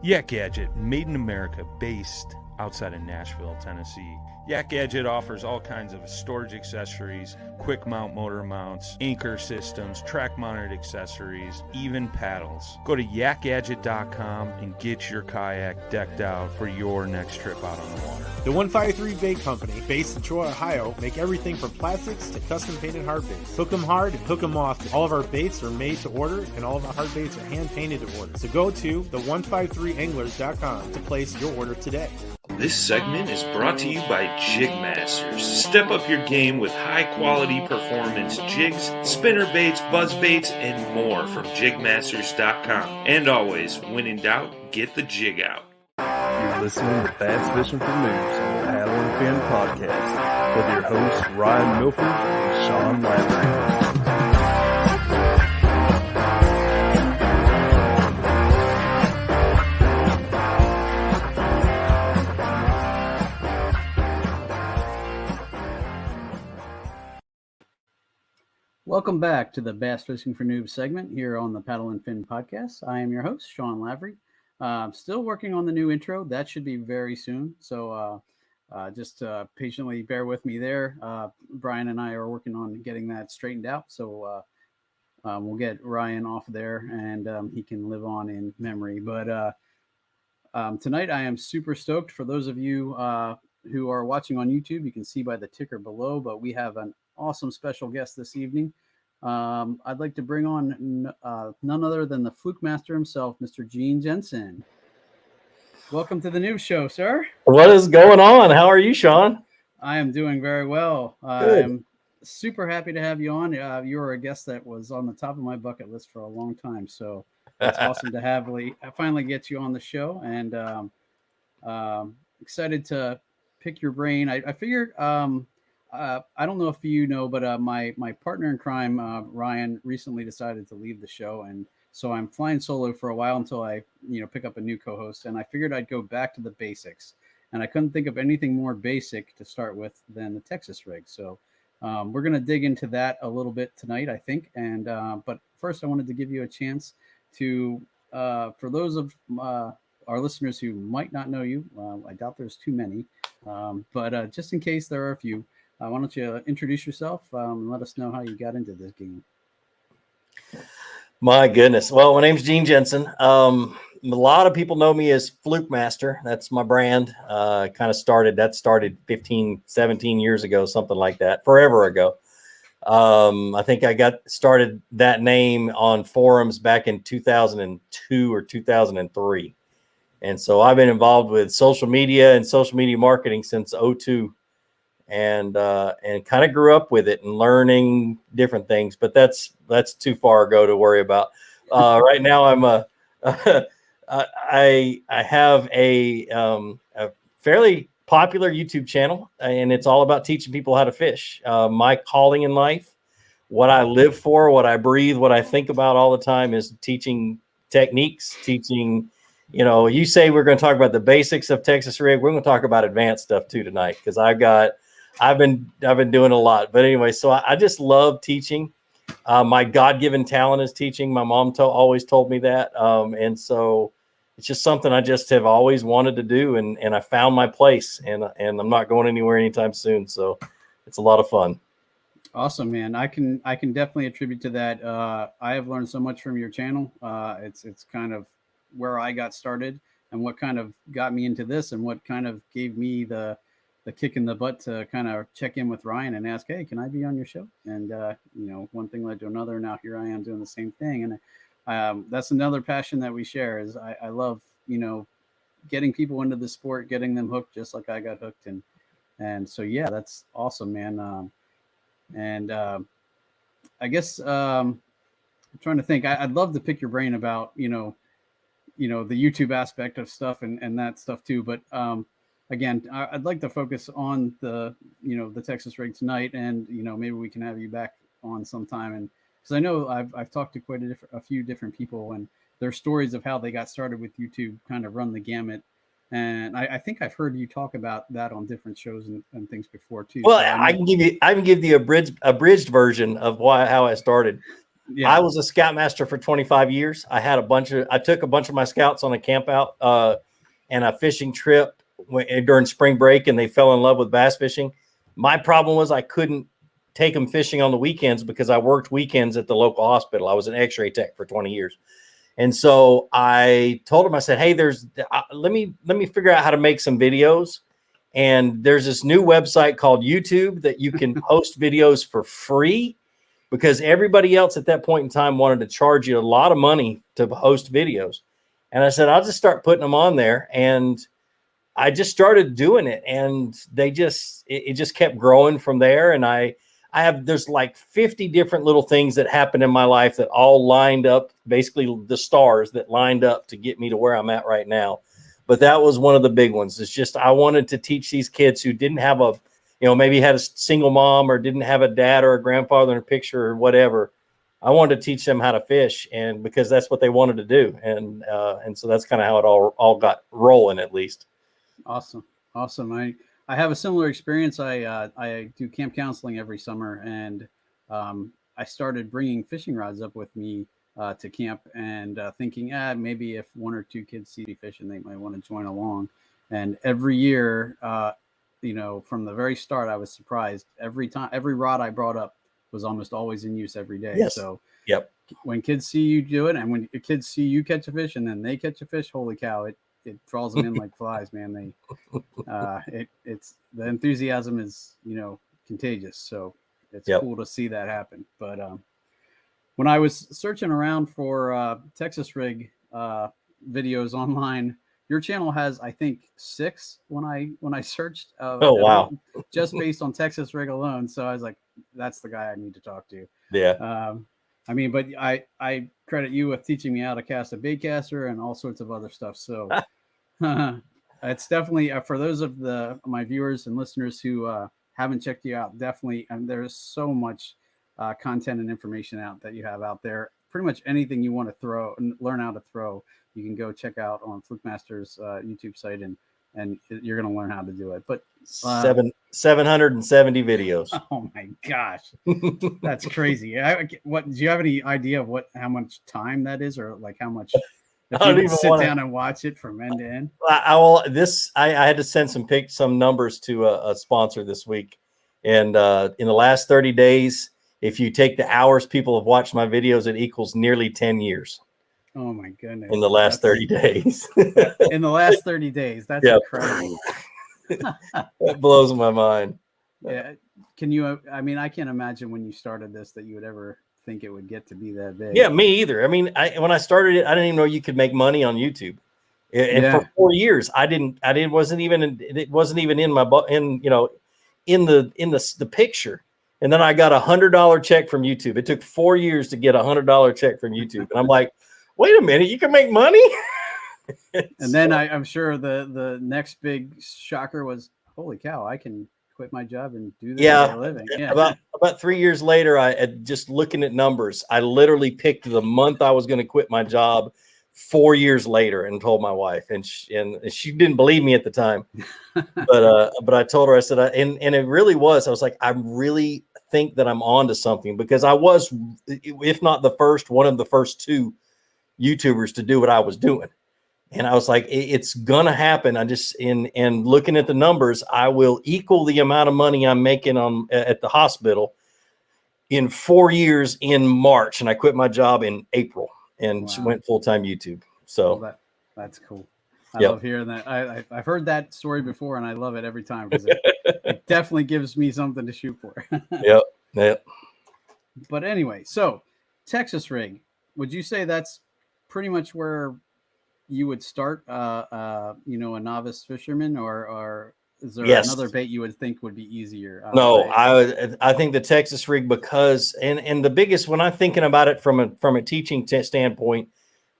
Yak Gadget, made in America, based outside of Nashville, Tennessee. Yak Gadget offers all kinds of storage accessories, quick mount motor mounts, anchor systems, track mounted accessories, even paddles. Go to yakgadget.com and get your kayak decked out for your next trip out on the water. The 153 Bait Company, based in Troy, Ohio, make everything from plastics to custom painted hard baits. Hook 'em hard and hook 'em often. All of our baits are made to order, and all of our hard baits are hand painted to order. So go to the153anglers.com to place your order today. This segment is brought to you by Jig Masters. Step up your game with high-quality performance jigs, spinner baits, buzz baits, and more from jigmasters.com. And always, when in doubt, get the jig out. You're listening to Bass Fishing for Noobs on the Paddle and Fin podcast with your hosts Ryan Milford and Sean Lavery. Welcome back to the Bass Fishing for Noobs segment here on the Paddle and Fin podcast. I am your host, Sean Lavery. Still working on the new intro. That should be very soon. So just patiently bear with me there. Brian and I are working on getting that straightened out. So we'll get Ryan off there and he can live on in memory. But tonight I am super stoked. For those of you who are watching on YouTube, you can see by the ticker below, but we have an awesome special guest this evening. I'd like to bring on none other than the Flukemaster himself, Mr. Jensen. Welcome to the Noobs Show, sir. What is going on? How are you, Sean? I am doing very well. I'm super happy to have you on. You were a guest that was on the top of my bucket list for a long time, so it's awesome to finally get you on the show, and excited to pick your brain. I figured I don't know if you know, but my partner in crime, Ryan, recently decided to leave the show, and so I'm flying solo for a while until I, pick up a new co-host. And I figured I'd go back to the basics, and I couldn't think of anything more basic to start with than the Texas rig. So we're gonna dig into that a little bit tonight, I think. And but first, I wanted to give you a chance to, for those of our listeners who might not know you, I doubt there's too many, but just in case there are a few. Why don't you introduce yourself and let us know how you got into this game? My goodness. Well, my name's Jensen. A lot of people know me as Flukemaster. That's my brand. That started 15, 17 years ago, something like that, forever ago. I think I got started that name on forums back in 2002 or 2003. And so I've been involved with social media and social media marketing since 2002. And kind of grew up with it and learning different things, but that's too far ago to worry about. Right now, I have a fairly popular YouTube channel, and it's all about teaching people how to fish. My calling in life, what I live for, what I breathe, what I think about all the time is teaching techniques, teaching. You say we're going to talk about the basics of Texas rig. We're going to talk about advanced stuff too tonight, because I've been doing a lot. But anyway, so I just love teaching. My God-given talent is teaching. My mom always told me that. And so it's just something I just have always wanted to do. And I found my place, and I'm not going anywhere anytime soon. So it's a lot of fun. Awesome, man. I can definitely attribute to that. I have learned so much from your channel. It's kind of where I got started and what kind of got me into this and what kind of gave me the kick in the butt to kind of check in with Ryan and ask, hey, can I be on your show? And, one thing led to another. Now here I am doing the same thing. And that's another passion that we share is I love, getting people into the sport, getting them hooked just like I got hooked. And so, yeah, that's awesome, man. I guess I'm trying to think. I'd love to pick your brain about, the YouTube aspect of stuff and that stuff too. But again, I'd like to focus on the Texas rig tonight, and maybe we can have you back on sometime. And because I know I've talked to quite a few different people, and their stories of how they got started with YouTube kind of run the gamut. And I think I've heard you talk about that on different shows and things before too. Well, so I can give you abridged version of how I started. Yeah. I was a scoutmaster for 25 years. I took a bunch of my scouts on a camp out and a fishing trip during spring break, and they fell in love with bass fishing. My problem was I couldn't take them fishing on the weekends because I worked weekends at the local hospital. I was an x-ray tech for 20 years. And so I told him, I said, hey, let me figure out how to make some videos. And there's this new website called YouTube that you can post videos for free, because everybody else at that point in time wanted to charge you a lot of money to host videos. And I said, I'll just start putting them on there. And I just started doing it, and it just kept growing from there. And there's like 50 different little things that happened in my life that all lined up, basically the stars that lined up to get me to where I'm at right now. But that was one of the big ones. It's just, I wanted to teach these kids who didn't have maybe had a single mom or didn't have a dad or a grandfather in a picture or whatever. I wanted to teach them how to fish, and because that's what they wanted to do. And so that's kind of how it all got rolling, at least. Awesome. I have a similar experience. I do camp counseling every summer, and I started bringing fishing rods up with me to camp, and thinking, maybe if one or two kids see me fishing, they might want to join along. And every year, from the very start, I was surprised. Every rod I brought up was almost always in use every day. Yes. So yep. When kids see you do it, and when kids see you catch a fish and then they catch a fish, holy cow, it draws them in like flies, man. It's the enthusiasm is, contagious. So it's cool to see that happen. But when I was searching around for Texas rig videos online, your channel has, I think, 6 when I searched. Wow. Just based on Texas rig alone. So I was like, that's the guy I need to talk to. Yeah. But I credit you with teaching me how to cast a bait caster and all sorts of other stuff. So it's definitely for those of my viewers and listeners who haven't checked you out, definitely. And there's so much content and information that you have out there. Pretty much anything you want to throw and learn how to throw, you can go check out on Flukemaster's YouTube site, and you're going to learn how to do it. But 770 videos. Oh my gosh, that's crazy. What do you have any idea of how much time that is, or like how much? If you would sit down and watch it from end to end. I had to send some numbers to a sponsor this week, and in the last 30 days, if you take the hours people have watched my videos, it equals nearly 10 years. Oh my goodness! In the last 30 days. In the last 30 days, that's incredible. That blows my mind. Yeah. Can you? I mean, I can't imagine when you started this that you would ever think it would get to be that big. Yeah, me either. I mean, when I started it, I didn't even know you could make money on YouTube. And for 4 years, it wasn't even in the picture. And then I got $100 check from YouTube. It took 4 years to get $100 check from YouTube. And I'm like, wait a minute, you can make money? And then I'm sure the next big shocker was, holy cow, I can quit my job and do this for a living. Yeah. About 3 years later, I just looking at numbers, I literally picked the month I was going to quit my job 4 years later and told my wife, and she didn't believe me at the time. But I told her, I said, and it really was, I was like, I really think that I'm onto something, because I was, if not the first, one of the first 2 YouTubers to do what I was doing. And I was like, it's going to happen. And looking at the numbers, I will equal the amount of money I'm making at the hospital in 4 years in March. And I quit my job in April and went full-time YouTube. So that's cool. I love hearing that. I've heard that story before, and I love it every time, because it definitely gives me something to shoot for. Yep. But anyway, so Texas rig, would you say that's pretty much where you would start, a novice fisherman, or is there another bait you would think would be easier? No, I think the Texas rig, because and the biggest, when I'm thinking about it from a teaching standpoint,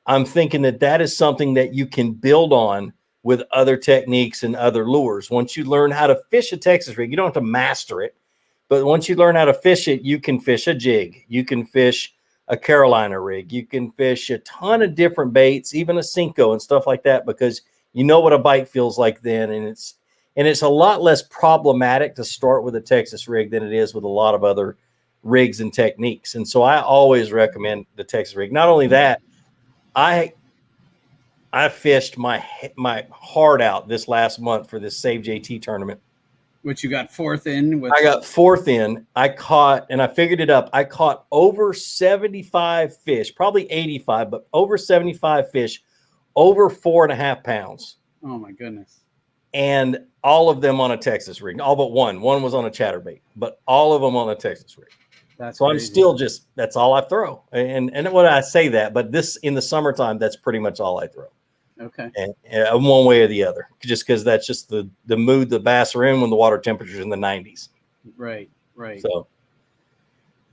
I'm thinking that is something that you can build on with other techniques and other lures. Once you learn how to fish a Texas rig, you don't have to master it, but once you learn how to fish it, you can fish a jig, you can fish a Carolina rig, you can fish a ton of different baits, even a Cinco and stuff like that, because you know what a bite feels like then. And it's a lot less problematic to start with a Texas rig than it is with a lot of other rigs and techniques. And so I always recommend the Texas rig. Not only that, I fished my heart out this last month for this Save JT tournament. Which you got fourth in. I got fourth in. I caught, and I figured it up. I caught over 75 fish, probably 85, but over 75 fish, over 4.5 pounds. Oh my goodness. And all of them on a Texas rig. All but one. One was on a chatterbait, but all of them on a Texas rig. That's so crazy. I'm still just, that's all I throw. And when I say that, but this in the summertime, that's pretty much all I throw. Okay. And one way or the other, just because that's just the mood the bass are in when the water temperature's in the 90s. Right. So,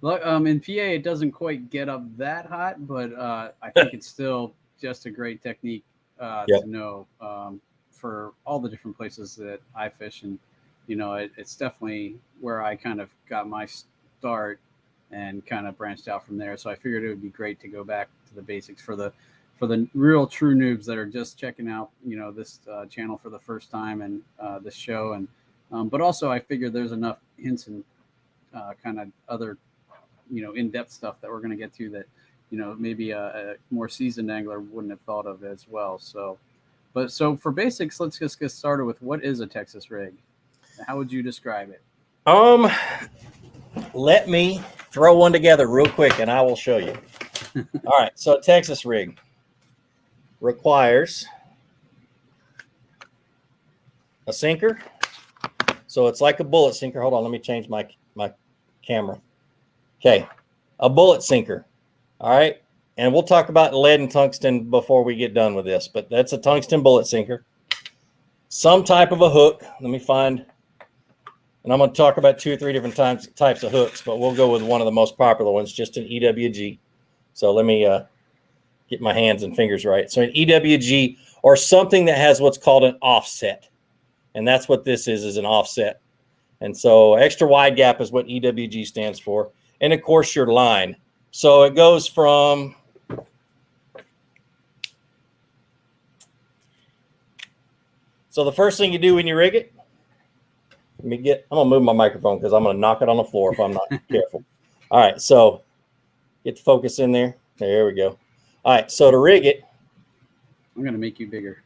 look, in PA it doesn't quite get up that hot, but I think it's still just a great technique to know for all the different places that I fish, and it's definitely where I kind of got my start and kind of branched out from there. So I figured it would be great to go back to the basics for the real true noobs that are just checking out, this channel for the first time and this show. And but also I figured there's enough hints and kind of other, in-depth stuff that we're going to get to that, maybe a more seasoned angler wouldn't have thought of as well. So for basics, let's just get started with what is a Texas rig? How would you describe it? Let me throw one together real quick and I will show you. All right. So a Texas rig requires a sinker. So it's like a bullet sinker. Hold on, let me change my camera. Okay, a bullet sinker. All right, and we'll talk about lead and tungsten before we get done with this, but that's a tungsten bullet sinker. Some type of a hook. Let me find, and I'm going to talk about 2 or 3 different types of hooks, but we'll go with one of the most popular ones, just an EWG. So let me get my hands and fingers right. So an EWG, or something that has what's called an offset. And that's what this is an offset. And so extra wide gap is what EWG stands for. And of course your line. So it goes from, so the first thing you do when you rig it, I'm going to move my microphone because I'm going to knock it on the floor if I'm not careful. All right. So get the focus in there. There we go. All right, so to rig it, I'm going to make you bigger.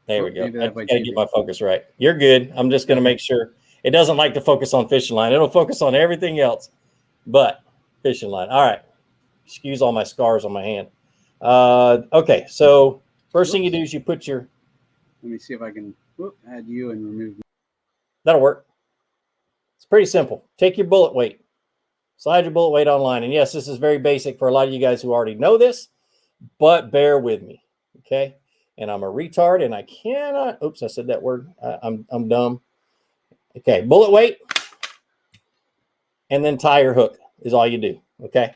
There we go. I got to get my focus right. You're good. I'm just going to make sure it doesn't like to focus on fishing line. It'll focus on everything else but fishing line. All right. Excuse all my scars on my hand. Okay, so first thing you do is you put your... Let me see if I can add you and remove... That'll work. It's pretty simple. Take your bullet weight. Slide your bullet weight online. And yes, this is very basic for a lot of you guys who already know this, but bear with me, okay? And I'm a retard, and I cannot... Oops, I said that word. I'm dumb. Okay, bullet weight, and then tie your hook is all you do, okay?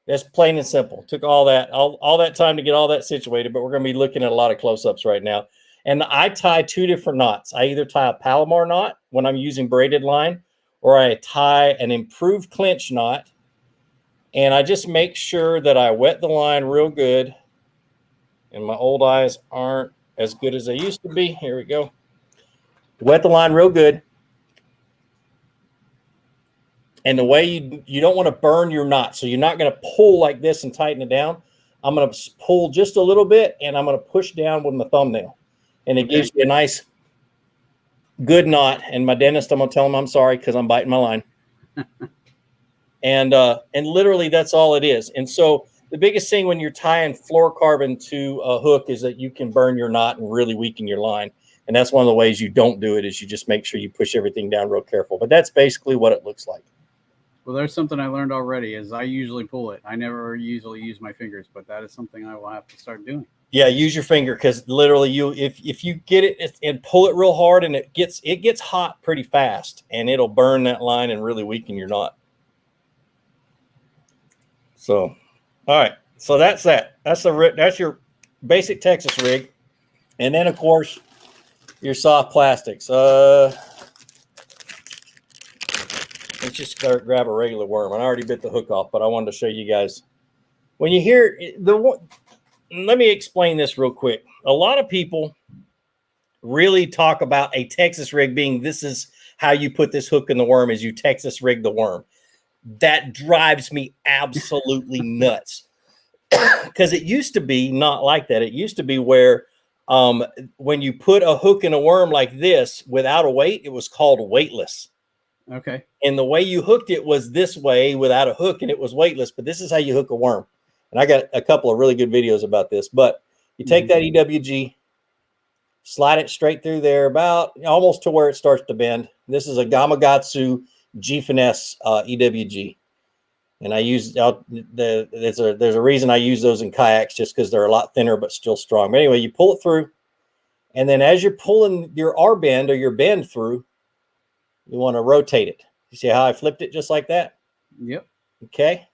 That's plain and simple. Took all that time to get all that situated, but we're going to be looking at a lot of close-ups right now. And I tie 2 different knots. I either tie a Palomar knot when I'm using braided line, or I tie an improved clinch knot, and I just make sure that I wet the line real good. And my old eyes aren't as good as they used to be. Here we go. Wet the line real good. And the way you don't want to burn your knot, so you're not going to pull like this and tighten it down. I'm going to pull just a little bit, and I'm going to push down with my thumbnail. And it gives you a nice, good knot. And my dentist, I'm going to tell him I'm sorry because I'm biting my line. And literally that's all it is. And so the biggest thing when you're tying fluorocarbon to a hook is that you can burn your knot and really weaken your line. And that's one of the ways you don't do it, is you just make sure you push everything down real careful. But that's basically what it looks like. Well, there's something I learned already, is I usually pull it. I never usually use my fingers, but that is something I will have to start doing. Yeah, use your finger, because literally if you get it and pull it real hard, and it gets hot pretty fast, and it'll burn that line and really weaken your knot. So, all right. So that's that. That's your basic Texas rig. And then of course your soft plastics. Let's just grab a regular worm. I already bit the hook off, but I wanted to show you guys. When you hear let me explain this real quick. A lot of people really talk about a Texas rig being, this is how you put this hook in the worm, is you Texas rig the worm. That drives me absolutely nuts. Because it used to be not like that. It used to be where when you put a hook in a worm like this without a weight, it was called weightless. Okay. And the way you hooked it was this way without a hook, and it was weightless. But this is how you hook a worm. And I got a couple of really good videos about this. But you take that EWG, slide it straight through there about almost to where it starts to bend. This is a Gamakatsu G Finesse EWG. And I use there's a reason I use those in kayaks, just because they're a lot thinner but still strong. But anyway, you pull it through, and then as you're pulling your R bend or your bend through, you want to rotate it. You see how I flipped it just like that? Yep. Okay.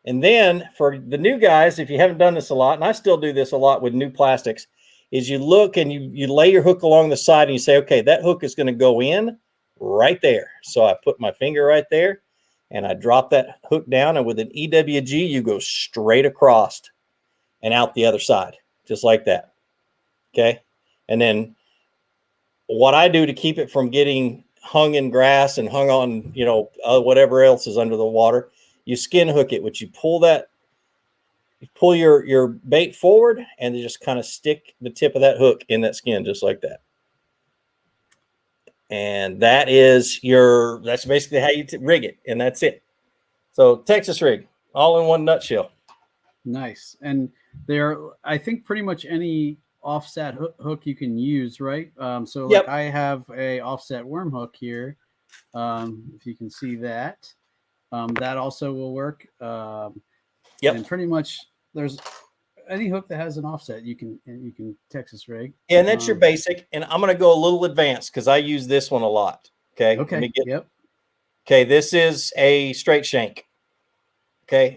And then for the new guys, if you haven't done this a lot, and I still do this a lot with new plastics, is you look and you lay your hook along the side and you say, okay, that hook is going to go in right there. So I put my finger right there and I drop that hook down, and with an EWG, you go straight across and out the other side, just like that. Okay. And then what I do to keep it from getting hung in grass and hung on, whatever else is under the water, you skin hook it, which you pull your bait forward and you just kind of stick the tip of that hook in that skin, just like that. And that's basically how you rig it. And that's it. So Texas rig, all in one nutshell. Nice. And I think pretty much any offset hook you can use, right? So like I have a offset worm hook here. If you can see that, that also will work. And pretty much there's any hook that has an offset, you can Texas rig. And that's your basic. And I'm going to go a little advanced because I use this one a lot. Okay. Okay. Okay. This is a straight shank. Okay.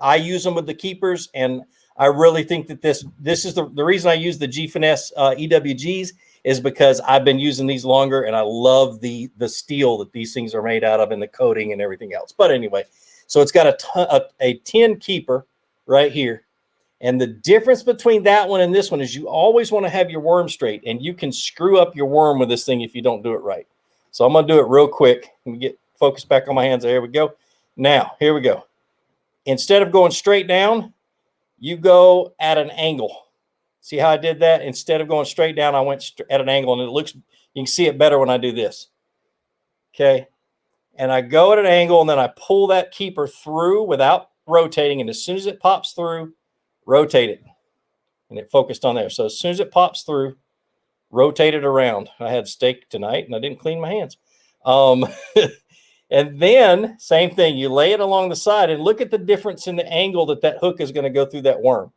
I use them with the keepers, and I really think that this is the reason I use the G Finesse EWGs is because I've been using these longer, and I love the steel that these things are made out of and the coating and everything else. But anyway, so it's got a tin keeper right here. And the difference between that one and this one is you always want to have your worm straight, and you can screw up your worm with this thing if you don't do it right. So I'm going to do it real quick. Let me get focused back on my hands. There we go. Now, here we go. Instead of going straight down, you go at an angle. See how I did that? Instead of going straight down, I went at an angle, and you can see it better when I do this. Okay. And I go at an angle, and then I pull that keeper through without rotating. And as soon as it pops through, rotate it. And it focused on there. So as soon as it pops through, rotate it around. I had steak tonight, and I didn't clean my hands. And then same thing, you lay it along the side and look at the difference in the angle that hook is going to go through that worm.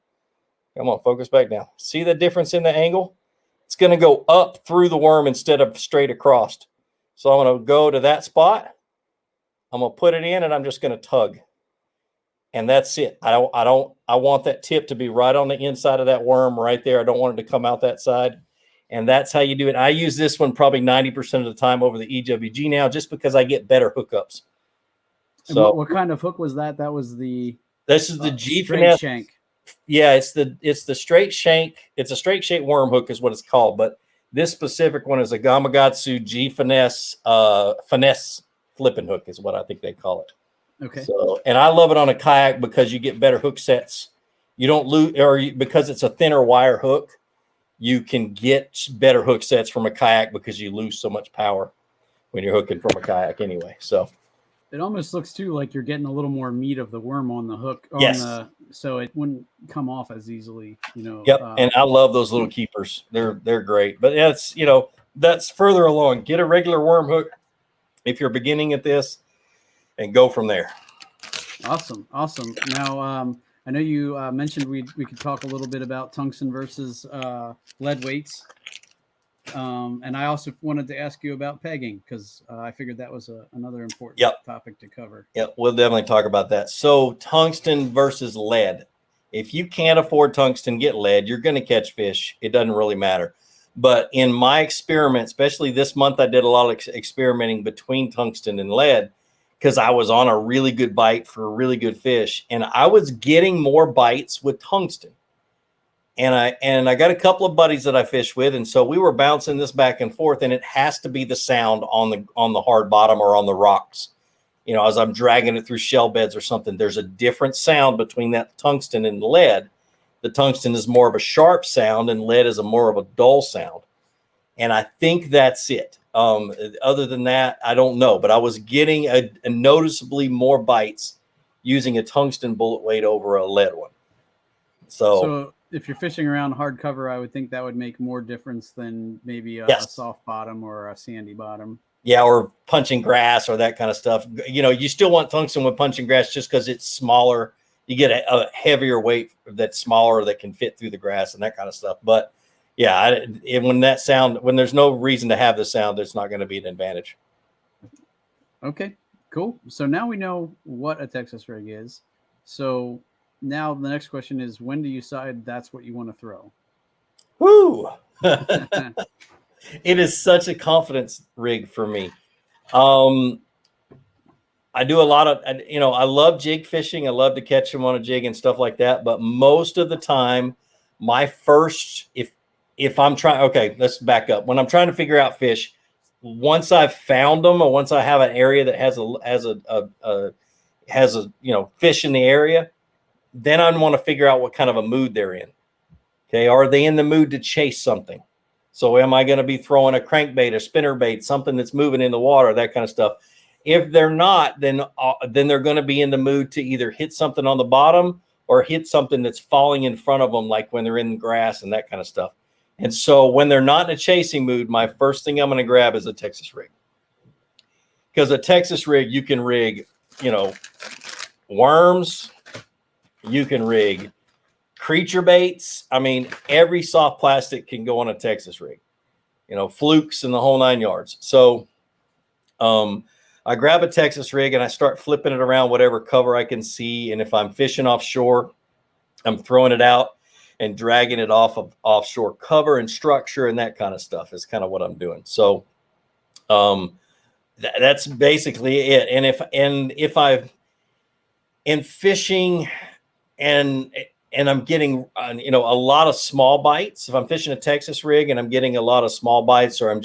Come on, focus back down. See the difference in the angle? It's going to go up through the worm instead of straight across. So I'm going to go to that spot. I'm going to put it in, and I'm just going to tug. And that's it. I want that tip to be right on the inside of that worm right there. I don't want it to come out that side. And that's how you do it. I use this one probably 90% of the time over the EWG now, just because I get better hookups. So what kind of hook was that? That was this is the G Finesse shank. Yeah, it's the straight shank. It's a straight shank worm hook is what it's called. But this specific one is a Gamakatsu G Finesse finesse flipping hook is what I think they call it. Okay. So, and I love it on a kayak because you get better hook sets. You don't lose, because it's a thinner wire hook, you can get better hook sets from a kayak because you lose so much power when you're hooking from a kayak anyway. So it almost looks too like you're getting a little more meat of the worm on the hook. So it wouldn't come off as easily, Yep. And I love those little keepers. They're great. But that's further along. Get a regular worm hook if you're beginning at this, and go from there. Awesome. Now, I know you mentioned we could talk a little bit about tungsten versus lead weights. And I also wanted to ask you about pegging, because I figured that was another important topic to cover. Yep, we'll definitely talk about that. So tungsten versus lead. If you can't afford tungsten, get lead. You're going to catch fish. It doesn't really matter. But in my experiment, especially this month, I did a lot of experimenting between tungsten and lead, because I was on a really good bite for a really good fish, and I was getting more bites with tungsten. And I got a couple of buddies that I fish with, and so we were bouncing this back and forth, and it has to be the sound on the hard bottom or on the rocks as I'm dragging it through shell beds or something, there's a different sound between that tungsten and lead. The tungsten is more of a sharp sound and lead is more of a dull sound. And I think that's it. Other than that, I don't know, but I was getting a noticeably more bites using a tungsten bullet weight over a lead one. So if you're fishing around hard cover, I would think that would make more difference than maybe a soft bottom or a sandy bottom. Yeah, or punching grass or that kind of stuff. You still want tungsten with punching grass just because it's smaller. You get a heavier weight that's smaller that can fit through the grass and that kind of stuff. But yeah, when there's no reason to have the sound, it's not going to be an advantage. Okay, cool. So now we know what a Texas rig is. So now the next question is, when do you decide that's what you want to throw? Woo! It is such a confidence rig for me. I do a lot of, I love jig fishing. I love to catch them on a jig and stuff like that. But most of the time, my first, if I'm trying, okay, let's back up. When I'm trying to figure out fish, once I've found them or once I have an area that has a fish in the area, then I want to figure out what kind of a mood they're in. Okay. Are they in the mood to chase something? So am I going to be throwing a crankbait, a spinner bait, something that's moving in the water, that kind of stuff? If they're not, then they're going to be in the mood to either hit something on the bottom or hit something that's falling in front of them, like when they're in grass and that kind of stuff. And so when they're not in a chasing mood, my first thing I'm going to grab is a Texas rig. Because a Texas rig, you can rig, worms, you can rig creature baits. I mean, every soft plastic can go on a Texas rig, flukes and the whole 9 yards. So I grab a Texas rig and I start flipping it around whatever cover I can see. And if I'm fishing offshore, I'm throwing it out and dragging it off of offshore cover and structure and that kind of stuff is kind of what I'm doing. So that's basically it. And if I've in fishing and I'm getting, a lot of small bites, if I'm fishing a Texas rig and I'm getting a lot of small bites, or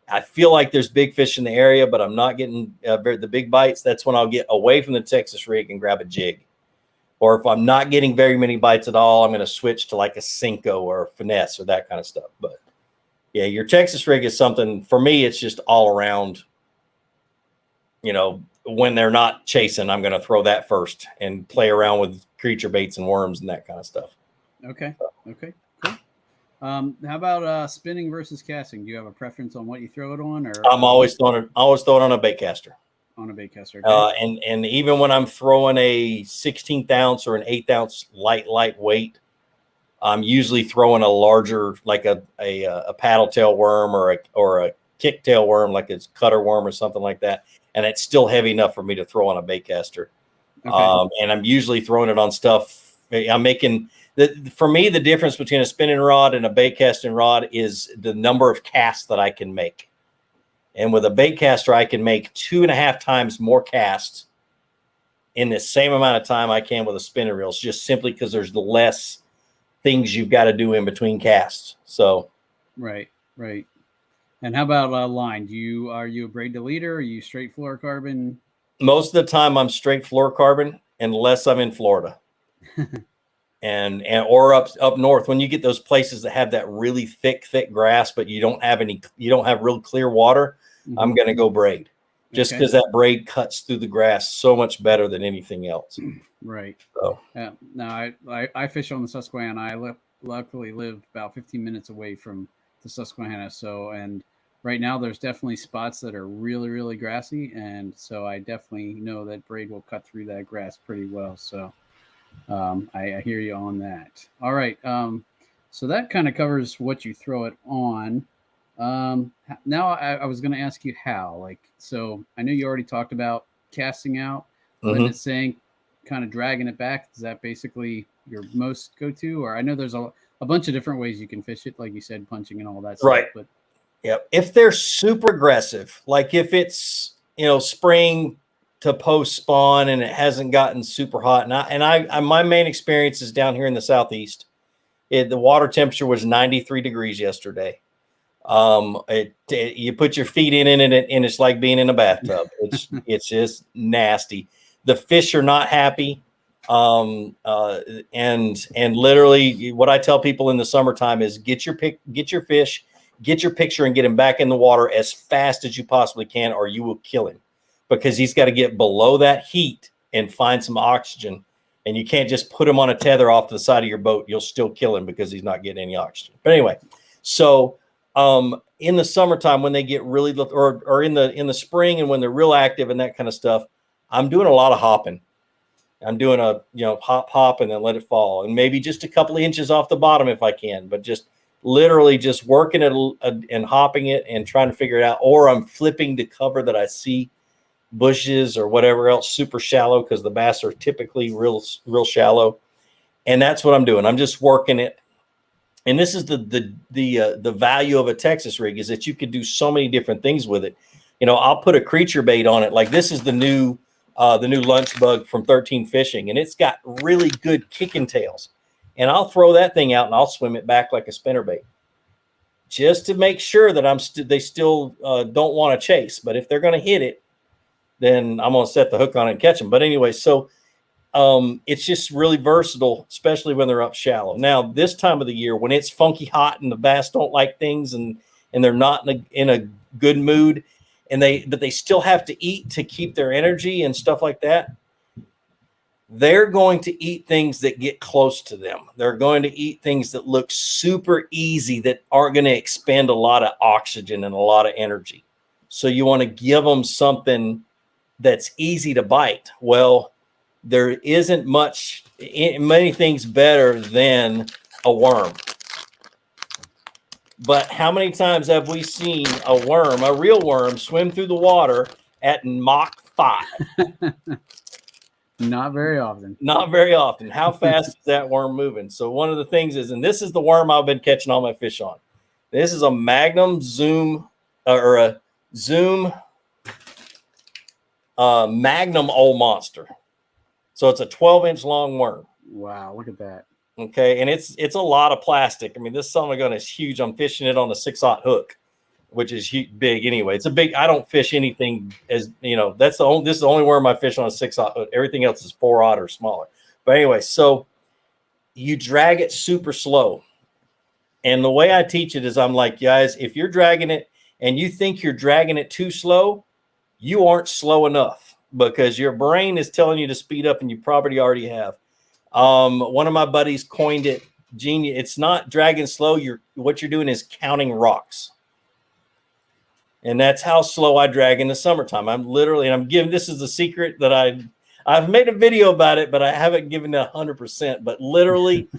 I feel like there's big fish in the area, but I'm not getting the big bites, that's when I'll get away from the Texas rig and grab a jig. Or if I'm not getting very many bites at all, I'm going to switch to like a Cinco or a finesse or that kind of stuff. But yeah, your Texas rig is something, for me, it's just all around, when they're not chasing, I'm going to throw that first and play around with creature baits and worms and that kind of stuff. Okay. Okay. Cool. How about spinning versus casting? Do you have a preference on what you throw it on? Or I'm always throwing it on a bait caster. On a bait caster. Okay. And even when I'm throwing a 16th ounce or an 8th ounce lightweight, I'm usually throwing a larger, like a paddle tail worm or a kick tail worm, like it's cutter worm or something like that. And it's still heavy enough for me to throw on a bait caster. Okay. And I'm usually throwing it on stuff. I'm making for me, the difference between a spinning rod and a bait casting rod is the number of casts that I can make. And with a bait caster, I can make 2.5 times more casts in the same amount of time I can with a spinning reel. It's just simply because there's less things you've got to do in between casts. So, right. And how about line? Are you a braid to leader? Are you straight fluorocarbon? Most of the time, I'm straight fluorocarbon, unless I'm in Florida, or up north. When you get those places that have that really thick grass, but you don't have real clear water, mm-hmm. I'm going to go braid, just because that braid cuts through the grass so much better than anything else. Right. So now I fish on the Susquehanna. I luckily live about 15 minutes away from the Susquehanna. And right now there's definitely spots that are really, really grassy. And so I definitely know that braid will cut through that grass pretty well. So I hear you on that. All right. So that kind of covers what you throw it on. Now I was going to ask you how, so I know you already talked about casting out, letting it sink, kind of dragging it back. Is that basically your most go-to? Or I know there's a bunch of different ways you can fish it, like you said, punching and all that stuff. Right. But yeah, if they're super aggressive, like if it's, spring to post spawn and it hasn't gotten super hot. And my main experience is down here in the Southeast. The water temperature was 93 degrees yesterday. You put your feet in it, and it's like being in a bathtub. It's just nasty. The fish are not happy. And literally what I tell people in the summertime is get your fish, get your picture, and get him back in the water as fast as you possibly can, or you will kill him, because he's got to get below that heat and find some oxygen. And you can't just put him on a tether off to the side of your boat. You'll still kill him because he's not getting any oxygen. But anyway, so in the summertime, when they get really, or in the spring, and when they're real active and that kind of stuff, I'm doing a lot of hopping. I'm doing a, hop, and then let it fall, and maybe just a couple of inches off the bottom if I can, but just literally just working it and hopping it and trying to figure it out. Or I'm flipping the cover that I see, bushes or whatever else, super shallow, because the bass are typically real shallow. And that's what I'm doing. I'm just working it. And this is the value of a Texas rig, is that you can do so many different things with it. I'll put a creature bait on it. Like this is the new lunch bug from 13 Fishing, and it's got really good kicking tails. And I'll throw that thing out and I'll swim it back like a spinnerbait, just to make sure that they still don't want to chase. But if they're going to hit it, then I'm going to set the hook on it and catch them. But anyway, so it's just really versatile, especially when they're up shallow. Now, this time of the year, when it's funky hot and the bass don't like things, and they're not in a good mood, but they still have to eat to keep their energy and stuff like that, they're going to eat things that get close to them. They're going to eat things that look super easy, that aren't going to expend a lot of oxygen and a lot of energy. So you want to give them something that's easy to bite. Well, there isn't many things better than a worm. But how many times have we seen a real worm, swim through the water at Mach 5? Not very often. Not very often. How fast is that worm moving? So one of the things is, and this is the worm I've been catching all my fish on. This is a Magnum Zoom, or a Zoom Magnum Old Monster. So it's a 12-inch long worm. Wow, look at that. Okay, and it's a lot of plastic. I mean, this son of a gun is huge. I'm fishing it on a 6/0 hook, which is big anyway. It's a big. I don't fish anything as This is the only worm I fish on a 6/0 hook. Everything else is 4/0 or smaller. But anyway, so you drag it super slow, and the way I teach it is, I'm like, guys, if you're dragging it and you think you're dragging it too slow, you aren't slow enough, because your brain is telling you to speed up, and you probably already have. One of my buddies coined it genius. It's not dragging slow. What you're doing is counting rocks. And that's how slow I drag in the summertime. This is the secret that I've made a video about it, but I haven't given it 100%. But literally,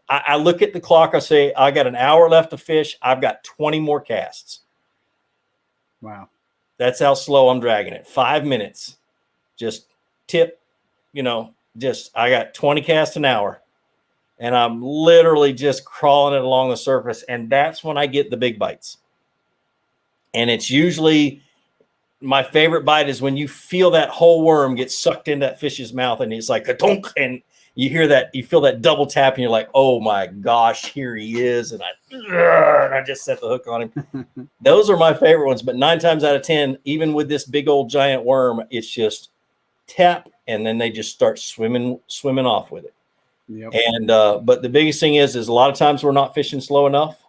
I look at the clock. I say, I got an hour left to fish. I've got 20 more casts. Wow. That's how slow I'm dragging it. 5 minutes. Just tip, I got 20 casts an hour, and I'm literally just crawling it along the surface. And that's when I get the big bites. And it's usually, my favorite bite is when you feel that whole worm get sucked in that fish's mouth, and it's like a tonk, and you feel that double tap, and you're like, oh my gosh, here he is. And I just set the hook on him. Those are my favorite ones. But 9 times out of 10, even with this big old giant worm, it's just tap, and then they just start swimming off with it. Yep. And but the biggest thing is a lot of times we're not fishing slow enough,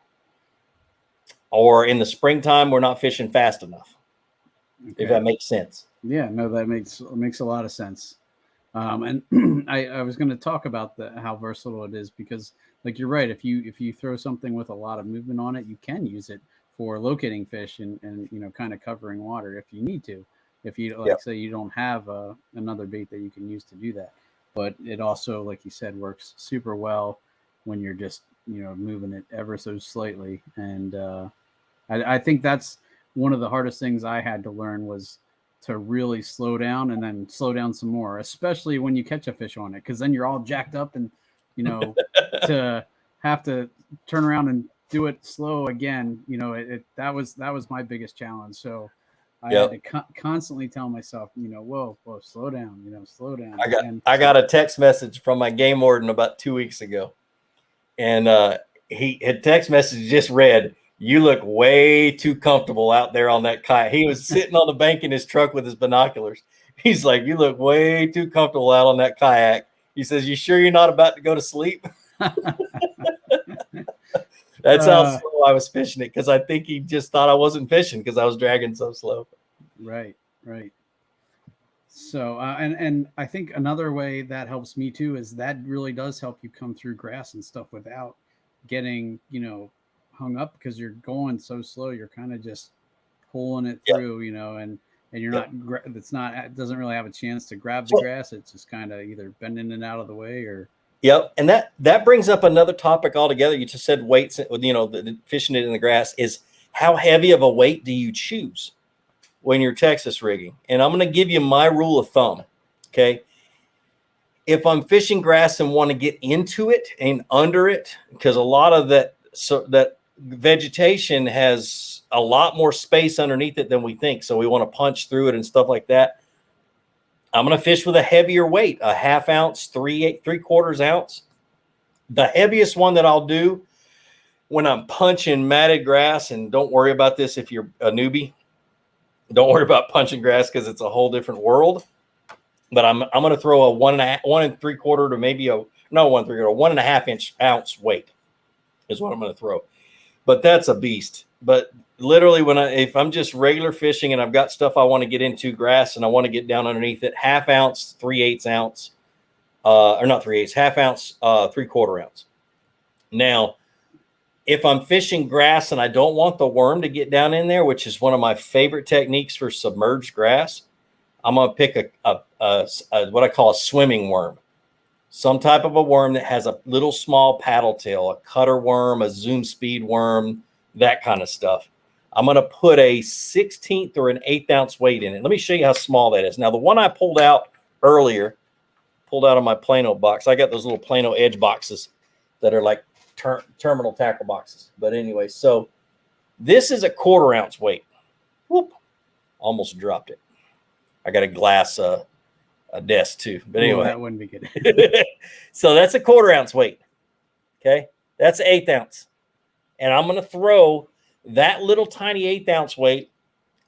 or in the springtime we're not fishing fast enough. Okay. If that makes sense. Yeah, no, that makes a lot of sense. And I was going to talk about how versatile it is, because, like, you're right. If you throw something with a lot of movement on it, you can use it for locating fish and kind of covering water if you need to. If you say you don't have another bait that you can use to do that. But it also, like you said, works super well when you're just moving it ever so slightly. And I think that's one of the hardest things I had to learn, was to really slow down and then slow down some more, especially when you catch a fish on it, because then you're all jacked up, and to have to turn around and do it slow again. That was my biggest challenge. So I had to constantly tell myself, whoa, slow down, slow down. I got a text message from my game warden about 2 weeks ago, and he had text message just read, You look way too comfortable out there on that kayak. He was sitting on the bank in his truck with his binoculars. He's like, you look way too comfortable out on that kayak. He says, you sure you're not about to go to sleep? That's how slow I was fishing it, because I think he just thought I wasn't fishing because I was dragging so slow. Right. So, and I think another way that helps me too is that really does help you come through grass and stuff without getting, hung up, because you're going so slow. You're kind of just pulling it through, and you're not, it doesn't really have a chance to grab the grass. It's just kind of either bending it out of the way or. Yep. And that brings up another topic altogether. You just said weights, the fishing it in the grass, is how heavy of a weight do you choose when you're Texas rigging? And I'm going to give you my rule of thumb. Okay. If I'm fishing grass and want to get into it and under it, because a lot of that vegetation has a lot more space underneath it than we think. So we want to punch through it and stuff like that. I'm going to fish with a heavier weight, a 1/2 ounce, 3/4 ounce. The heaviest one that I'll do when I'm punching matted grass, and don't worry about this if you're a newbie, don't worry about punching grass because it's a whole different world. But I'm going to throw a 1 3/4 to maybe a 1.5 ounce weight is what I'm going to throw. But that's a beast. But literally, if I'm just regular fishing and I've got stuff I want to get into grass and I want to get down underneath it, 1/2 ounce, 3/8 ounce, or not 3/8, 1/2 ounce, 3/4 ounce. Now, if I'm fishing grass and I don't want the worm to get down in there, which is one of my favorite techniques for submerged grass, I'm going to pick a what I call a swimming worm. Some type of a worm that has a little small paddle tail, a cutter worm, a zoom speed worm, that kind of stuff. I'm going to put a 1/16 or an 1/8 ounce weight in it. Let me show you how small that is. Now, the one I pulled out earlier, pulled out of my Plano box. I got those little Plano edge boxes that are like terminal tackle boxes. But anyway, so this is a 1/4 ounce weight. Whoop, almost dropped it. I got a glass a desk too. But anyway, that wouldn't be good. So that's a 1/4 ounce weight. Okay, that's 1/8 ounce. And I'm going to throw that little tiny 1/8 ounce weight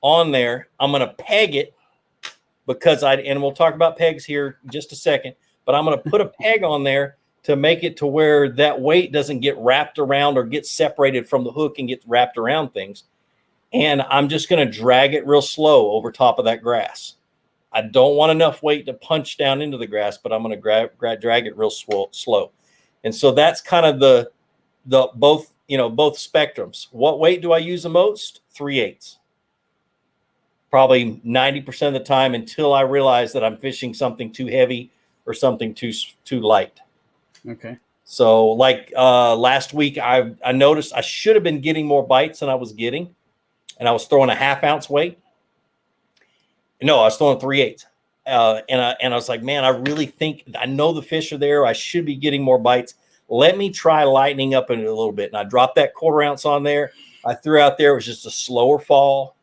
on there. I'm going to peg it and we'll talk about pegs here in just a second, but I'm going to put a peg on there to make it to where that weight doesn't get wrapped around or get separated from the hook and get wrapped around things. And I'm just going to drag it real slow over top of that grass. I don't want enough weight to punch down into the grass, but I'm going to drag it real slow. And so that's kind of the both spectrums. What weight do I use the most? 3/8. Probably 90% of the time, until I realize that I'm fishing something too heavy or something too light. Okay. So like last week, I noticed I should have been getting more bites than I was getting, and I was throwing a 1/2 ounce weight. No, I was throwing 3/8. And I was like, man, I really think I know the fish are there. I should be getting more bites. Let me try lightening up in it a little bit. And I dropped that 1/4 ounce on there. I threw out there. It was just a slower fall.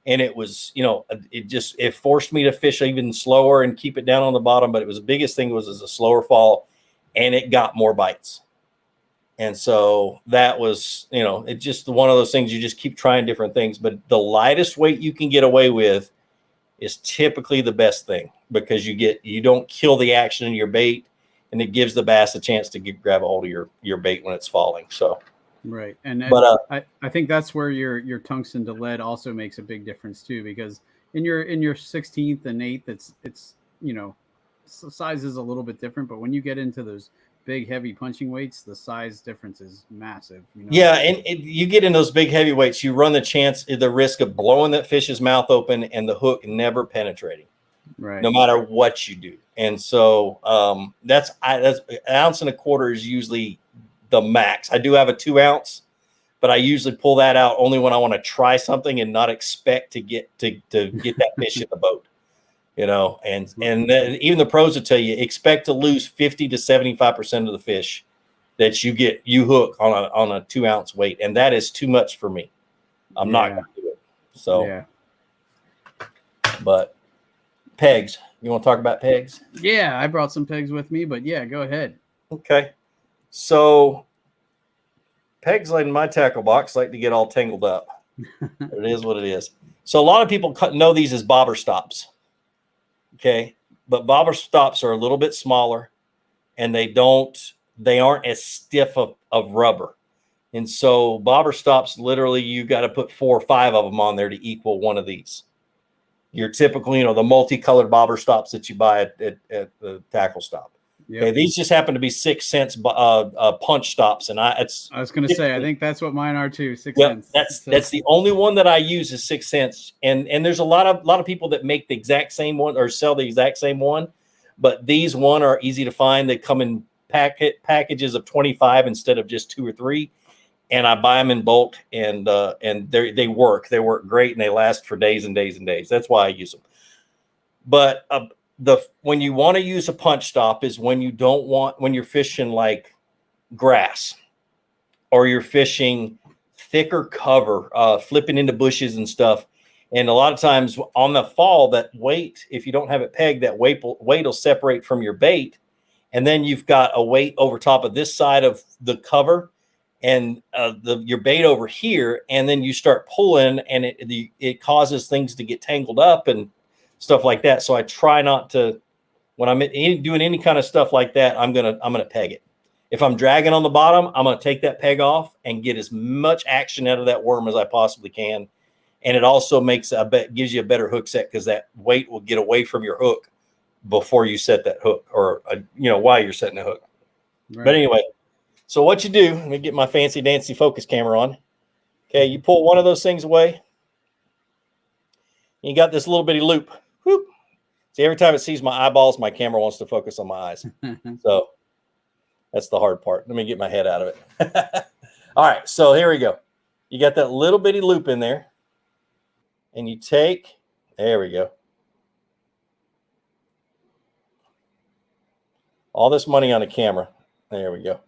And it was, it forced me to fish even slower and keep it down on the bottom. But it was the biggest thing was a slower fall, and it got more bites. And so that was, it's just one of those things. You just keep trying different things. But the lightest weight you can get away with is typically the best thing, because you don't kill the action in your bait, and it gives the bass a chance to grab a hold of your bait when it's falling. So, right. And but I think that's where your tungsten to lead also makes a big difference too, because in your 16th and 8th, it's size is a little bit different, but when you get into those big heavy punching weights, the size difference is massive. Yeah, and you get in those big heavy weights, you run the risk of blowing that fish's mouth open and the hook never penetrating, right? No matter what you do. And so that's 1.25 ounces is usually the max. I do have a 2 ounce, but I usually pull that out only when I want to try something and not expect to get that fish in the boat. And even the pros will tell you, expect to lose 50 to 75% of the fish that you hook on a 2 ounce weight. And that is too much for me. I'm not going to do it. So, yeah. But pegs, you want to talk about pegs? Yeah, I brought some pegs with me, but yeah, go ahead. Okay. So pegs in my tackle box like to get all tangled up. It is what it is. So a lot of people know these as bobber stops. Okay. But bobber stops are a little bit smaller and they aren't as stiff of rubber. And so bobber stops, literally, you got to put 4 or 5 of them on there to equal one of these. Your typical, the multicolored bobber stops that you buy at the tackle stop. Yep. Okay, these just happen to be 6 cents punch stops, and I was going to say, I think that's what mine are too. 6 yep, cents. That's the only one that I use is 6 cents, and there's a lot of people that make the exact same one or sell the exact same one, but these one are easy to find. They come in packages of 25 instead of just 2 or 3. And I buy them in bulk, and they work. They work great, and they last for days and days and days. That's why I use them. But when you want to use a punch stop is when you're fishing like grass, or you're fishing thicker cover, flipping into bushes and stuff. And a lot of times on the fall, that weight, if you don't have it pegged, that weight will separate from your bait, and then you've got a weight over top of this side of the cover. And your bait over here, and then you start pulling, and it causes things to get tangled up and stuff like that. So I try not to, when I'm doing any kind of stuff like that, I'm gonna peg it. If I'm dragging on the bottom, I'm gonna take that peg off and get as much action out of that worm as I possibly can. And it also gives you a better hook set, because that weight will get away from your hook before you set that hook, or while you're setting the hook. Right. But anyway. So what you do, let me get my fancy dancy focus camera on. Okay, you pull one of those things away. You got this little bitty loop. Whoop. See, every time it sees my eyeballs, my camera wants to focus on my eyes. So that's the hard part. Let me get my head out of it. All right, so here we go. You got that little bitty loop in there. And you there we go. All this money on the camera. There we go.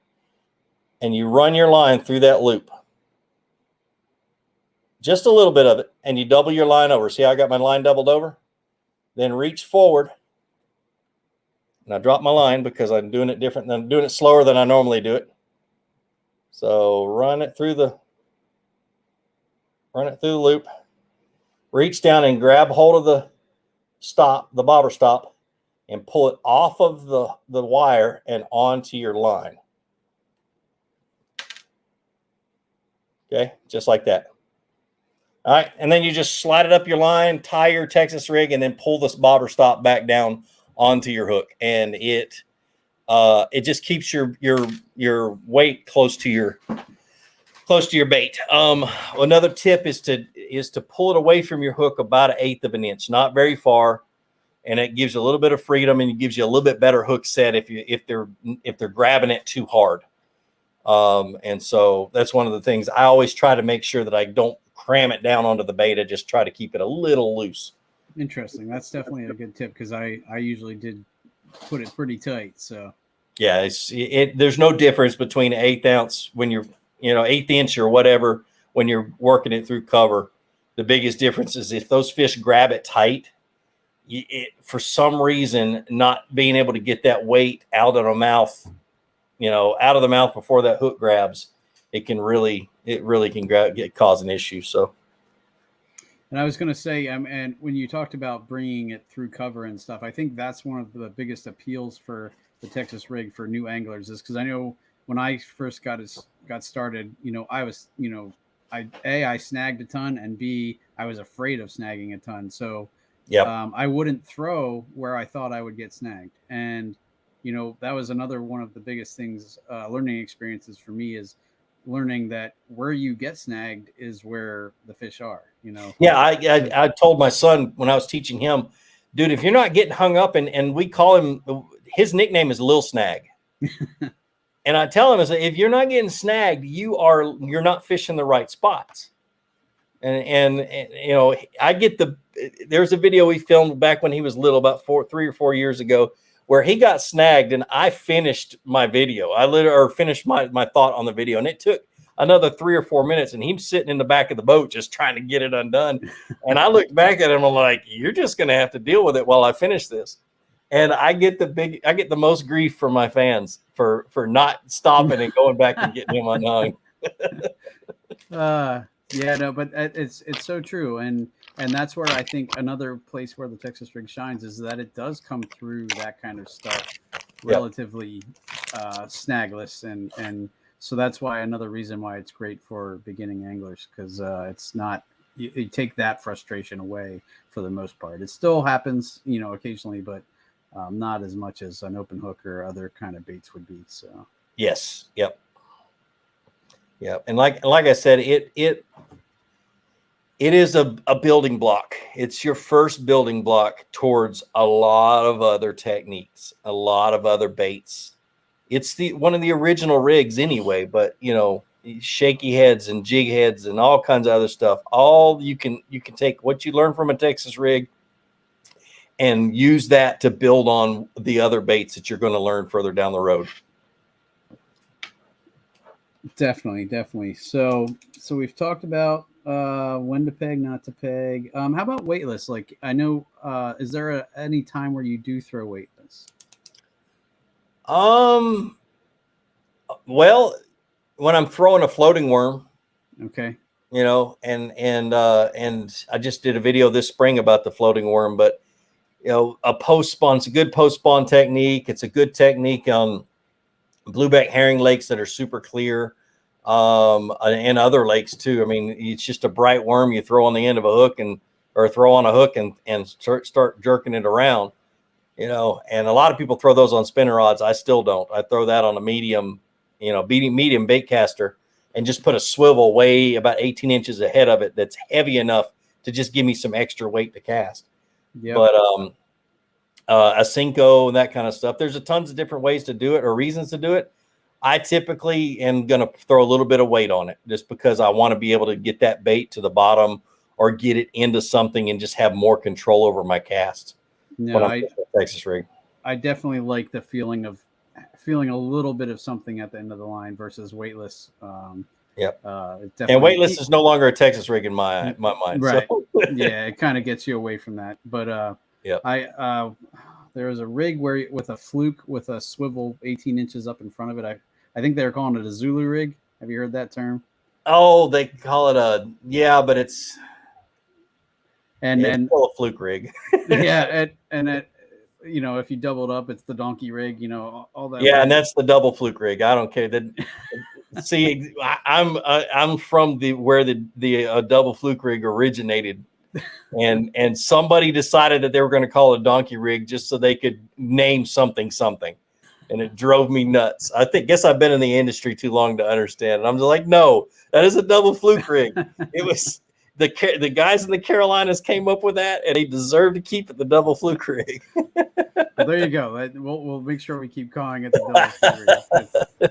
And you run your line through that loop. Just a little bit of it. And you double your line over. See how I got my line doubled over? Then reach forward. And I drop my line because I'm doing it different than doing it slower than I normally do it. So run it through the loop. Reach down and grab hold of the bobber stop, and pull it off of the wire and onto your line. Okay, just like that. All right, and then you just slide it up your line, tie your Texas rig, and then pull this bobber stop back down onto your hook, and it just keeps your weight close to your bait. Another tip is to pull it away from your hook about 1/8 of an inch, not very far, and it gives you a little bit of freedom, and it gives you a little bit better hook set if they're grabbing it too hard. And so that's one of the things I always try to make sure that I don't cram it down onto the bait. I just try to keep it a little loose. Interesting. That's definitely a good tip, because I usually did put it pretty tight. So yeah, there's no difference between 1/8 ounce when you're 1/8 inch or whatever when you're working it through cover. The biggest difference is if those fish grab it tight, for some reason not being able to get that weight out of the mouth. Out of the mouth before that hook grabs, it really can cause an issue. So, and I was going to say, and when you talked about bringing it through cover and stuff, I think that's one of the biggest appeals for the Texas rig for new anglers, is because I know when I first got started, I was, I snagged a ton, and B, I was afraid of snagging a ton. So, I wouldn't throw where I thought I would get snagged, and that was another one of the biggest things, learning experiences for me, is learning that where you get snagged is where the fish are, Yeah, I told my son when I was teaching him, dude, if you're not getting hung up, and we call him, his nickname is Lil Snag. And I tell him, if you're not getting snagged, you're not fishing the right spots. And I get there's a video we filmed back when he was little, about 3 or 4 years ago, where he got snagged, and I finished my video. I finished my thought on the video, and it took another 3 or 4 minutes, and he's sitting in the back of the boat just trying to get it undone. And I looked back at him, I'm like, you're just going to have to deal with it while I finish this. And I get the most grief from my fans for not stopping and going back and getting him unhung. Yeah, no, but it's so true, and that's where I think another place where the Texas rig shines is that it does come through that kind of stuff relatively snagless, and so that's why another reason why it's great for beginning anglers, because it's not you take that frustration away for the most part. It still happens, occasionally, but not as much as an open hook or other kind of baits would be. So yes, yep. And like I said, it is a building block. It's your first building block towards a lot of other techniques, a lot of other baits. It's one of the original rigs anyway, but shaky heads and jig heads and all kinds of other stuff. All you can take what you learn from a Texas rig and use that to build on the other baits that you're going to learn further down the road. Definitely. So we've talked about when to peg, not to peg. How about weightless? Like, I know, is there any time where you do throw weightless? Well, when I'm throwing a floating worm. Okay. And I just did a video this spring about the floating worm, but a post spawn, it's a good post spawn technique. It's a good technique on blueback herring lakes that are super clear, and other lakes too. I mean, it's just a bright worm you throw on the end of a hook or throw on a hook and start jerking it around, and a lot of people throw those on spinner rods. I still don't. I throw that on a medium, medium bait caster, and just put a swivel way about 18 inches ahead of it that's heavy enough to just give me some extra weight to cast. Yep. But a Cinco and that kind of stuff, there's tons of different ways to do it or reasons to do it. I typically am going to throw a little bit of weight on it just because I want to be able to get that bait to the bottom or get it into something and just have more control over my cast. No, I Texas rig. I definitely like the feeling of a little bit of something at the end of the line versus weightless. Yep. And weightless is no longer a Texas rig in my mind. Right. So. Yeah, it kind of gets you away from that. But there was a rig where with a fluke with a swivel 18 inches up in front of it. I think they're calling it a Zulu rig. Have you heard that term? Oh, they call it but it's it's still a fluke rig. Yeah, and if you double it up, it's the donkey rig. All that. Yeah, and that's the double fluke rig. I don't care. See, I'm from where the double fluke rig originated, and somebody decided that they were going to call it a donkey rig just so they could name something, and it drove me nuts. Guess I've been in the industry too long to understand. And I'm just like, no, that is a double fluke rig. It was the guys in the Carolinas came up with that, and they deserve to keep it the double fluke rig. Well, there you go. We'll make sure we keep calling it the double fluke rig.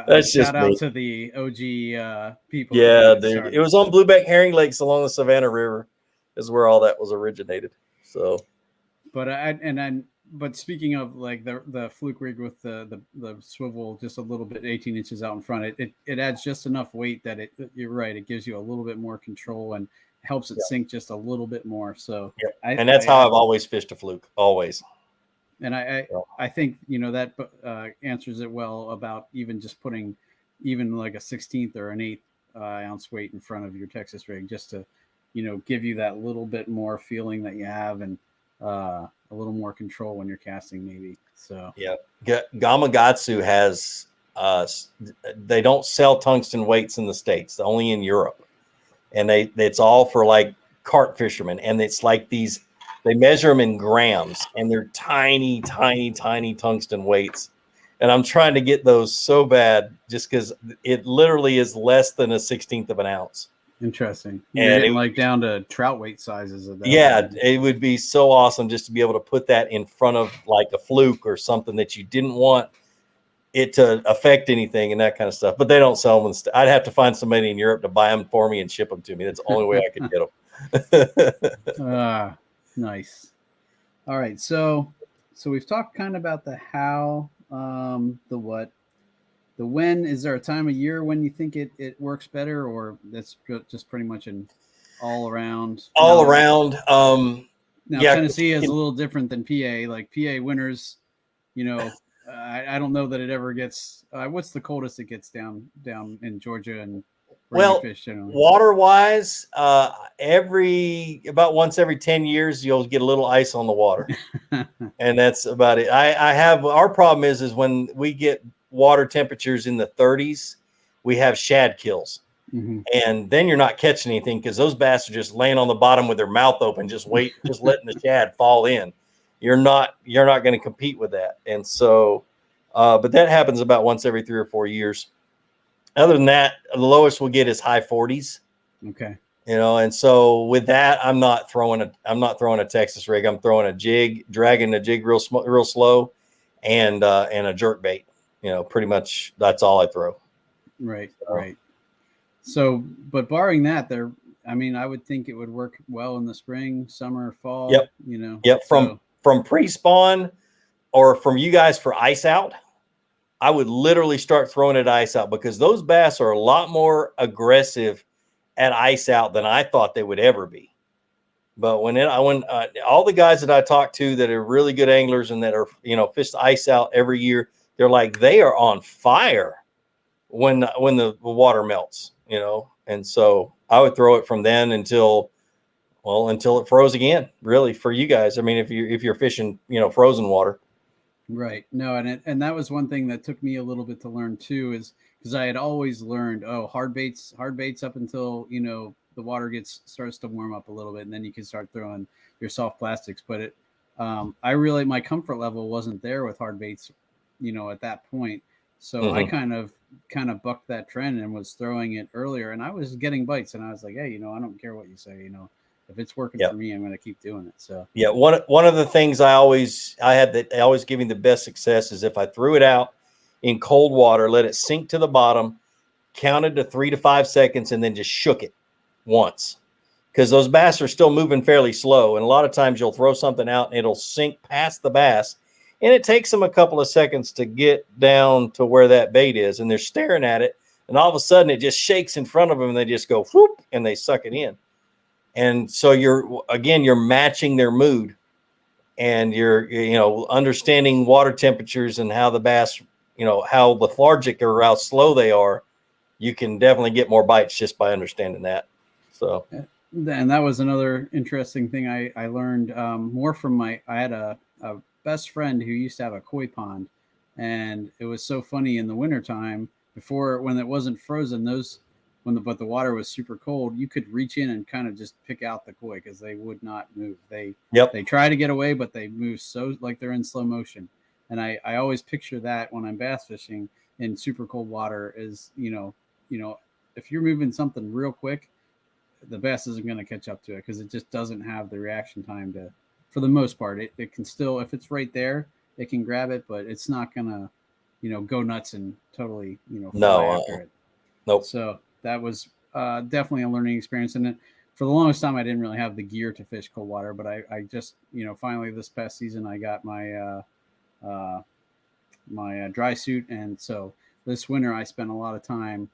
That's just shout out to the OG people. Yeah, dude. It was on blueback herring lakes along the Savannah River, is where all that was originated. So, but speaking of like the fluke rig with the swivel just a little bit 18 inches out in front, it adds just enough weight that you're right. It gives you a little bit more control and helps it sink just a little bit more. So, and that's how I've always fished a fluke, always. And I think that answers it well about even just putting even like a 16th or an 8th ounce weight in front of your Texas rig just to give you that little bit more feeling that you have and a little more control when you're casting maybe. So Gamakatsu has they don't sell tungsten weights in the States, only in Europe, and it's all for like carp fishermen, and it's like these. They measure them in grams, and they're tiny, tiny, tiny tungsten weights. And I'm trying to get those so bad just because it literally is less than a 16th of an ounce. Interesting. You're getting like down to trout weight sizes of that. Yeah, it would be so awesome just to be able to put that in front of like a fluke or something that you didn't want it to affect anything and that kind of stuff. But they don't sell them. I'd have to find somebody in Europe to buy them for me and ship them to me. That's the only way I could get them. Nice. All right. So we've talked kind of about the how, the what, the when. Is there a time of year when you think it works better, or that's just pretty much an all around? Now, Tennessee is a little different than PA. Like PA winters, I don't know that it ever gets. What's the coldest it gets down in Georgia and where Well, you fish generally? water wise, about once every 10 years, you'll get a little ice on the water. And that's about it. I have, our problem is when we get water temperatures in the 30s, we have shad kills. Mm-hmm. And then you're not catching anything because those bass are just laying on the bottom with their mouth open, just letting the shad fall in. You're not going to compete with that. And so, but that happens about once every 3 or 4 years. Other than that, the lowest we'll get is high 40s. Okay. And so with that, I'm not throwing a Texas rig. I'm throwing a jig, dragging the jig real slow, and a jerk bait. Pretty much that's all I throw. Right. Right. So, but barring that, I would think it would work well in the spring, summer, fall. Yep. Yep. From pre-spawn or from you guys for ice out, I would literally start throwing it ice out because those bass are a lot more aggressive at ice out than I thought they would ever be. But when all the guys that I talk to that are really good anglers and that are, fish ice out every year, they're like, they are on fire when the water melts, and so I would throw it from then until it froze again, really, for you guys. I mean, if you're fishing, frozen water. Right. No, and that was one thing that took me a little bit to learn too, is because I had always learned, hard baits up until, the water starts to warm up a little bit, and then you can start throwing your soft plastics. But my comfort level wasn't there with hard baits, at that point. So Mm-hmm. I kind of bucked that trend and was throwing it earlier, and I was getting bites, and I was like, hey, I don't care what you say, if it's working for me, I'm going to keep doing it. So yeah, one of the things I always give me the best success is if I threw it out in cold water, let it sink to the bottom, counted to 3 to 5 seconds, and then just shook it once, because those bass are still moving fairly slow, and a lot of times you'll throw something out and it'll sink past the bass, and it takes them a couple of seconds to get down to where that bait is, and they're staring at it, and all of a sudden it just shakes in front of them, and they just go whoop, and they suck it in. And so you're matching their mood, and you're understanding water temperatures and how the bass, how lethargic or how slow they are. You can definitely get more bites just by understanding that. So, and that was another interesting thing I learned more from I had a best friend who used to have a koi pond, and it was so funny in the wintertime before, when it wasn't frozen, but the water was super cold, you could reach in and kind of just pick out the koi because they would not move. They try to get away, but they move so like they're in slow motion. And I always picture that when I'm bass fishing in super cold water is, if you're moving something real quick, the bass isn't going to catch up to it because it just doesn't have the reaction time for the most part. It can still, if it's right there, it can grab it, but it's not going to, go nuts and totally, fly after it. Nope. So that was definitely a learning experience. And then for the longest time, I didn't really have the gear to fish cold water, but I just, finally this past season, I got my dry suit. And so this winter I spent a lot of time,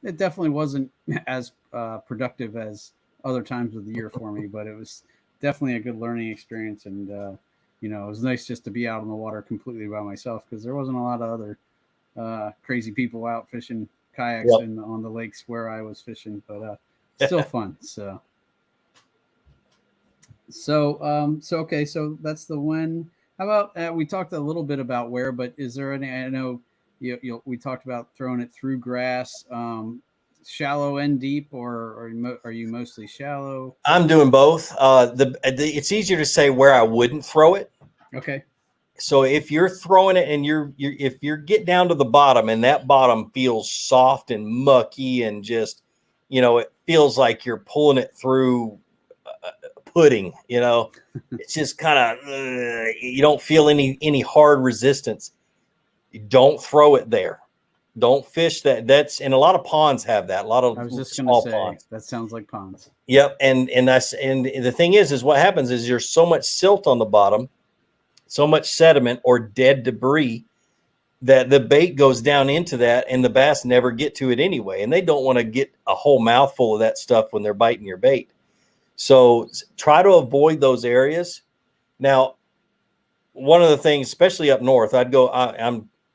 it definitely wasn't as productive as other times of the year for me, but it was definitely a good learning experience. And, it was nice just to be out on the water completely by myself, because there wasn't a lot of other crazy people out fishing kayaks on the lakes where I was fishing, but still fun. So okay, so that's the when. How about we talked a little bit about where, but is there any? I know we talked about throwing it through grass, shallow and deep, or are you mostly shallow? I'm doing both. It's easier to say where I wouldn't throw it. Okay. So if you're throwing it and if you get down to the bottom and that bottom feels soft and mucky and just, it feels like you're pulling it through pudding, it's just kind of, you don't feel any hard resistance. Don't throw it there. Don't fish that. And a lot of ponds have that. A lot of I was just small gonna say, ponds. that sounds like ponds. Yep. And the thing is what happens is there's so much silt on the bottom, so much sediment or dead debris, that the bait goes down into that, and the bass never get to it anyway. And they don't want to get a whole mouthful of that stuff when they're biting your bait. So try to avoid those areas. Now, one of the things, especially up north, I'm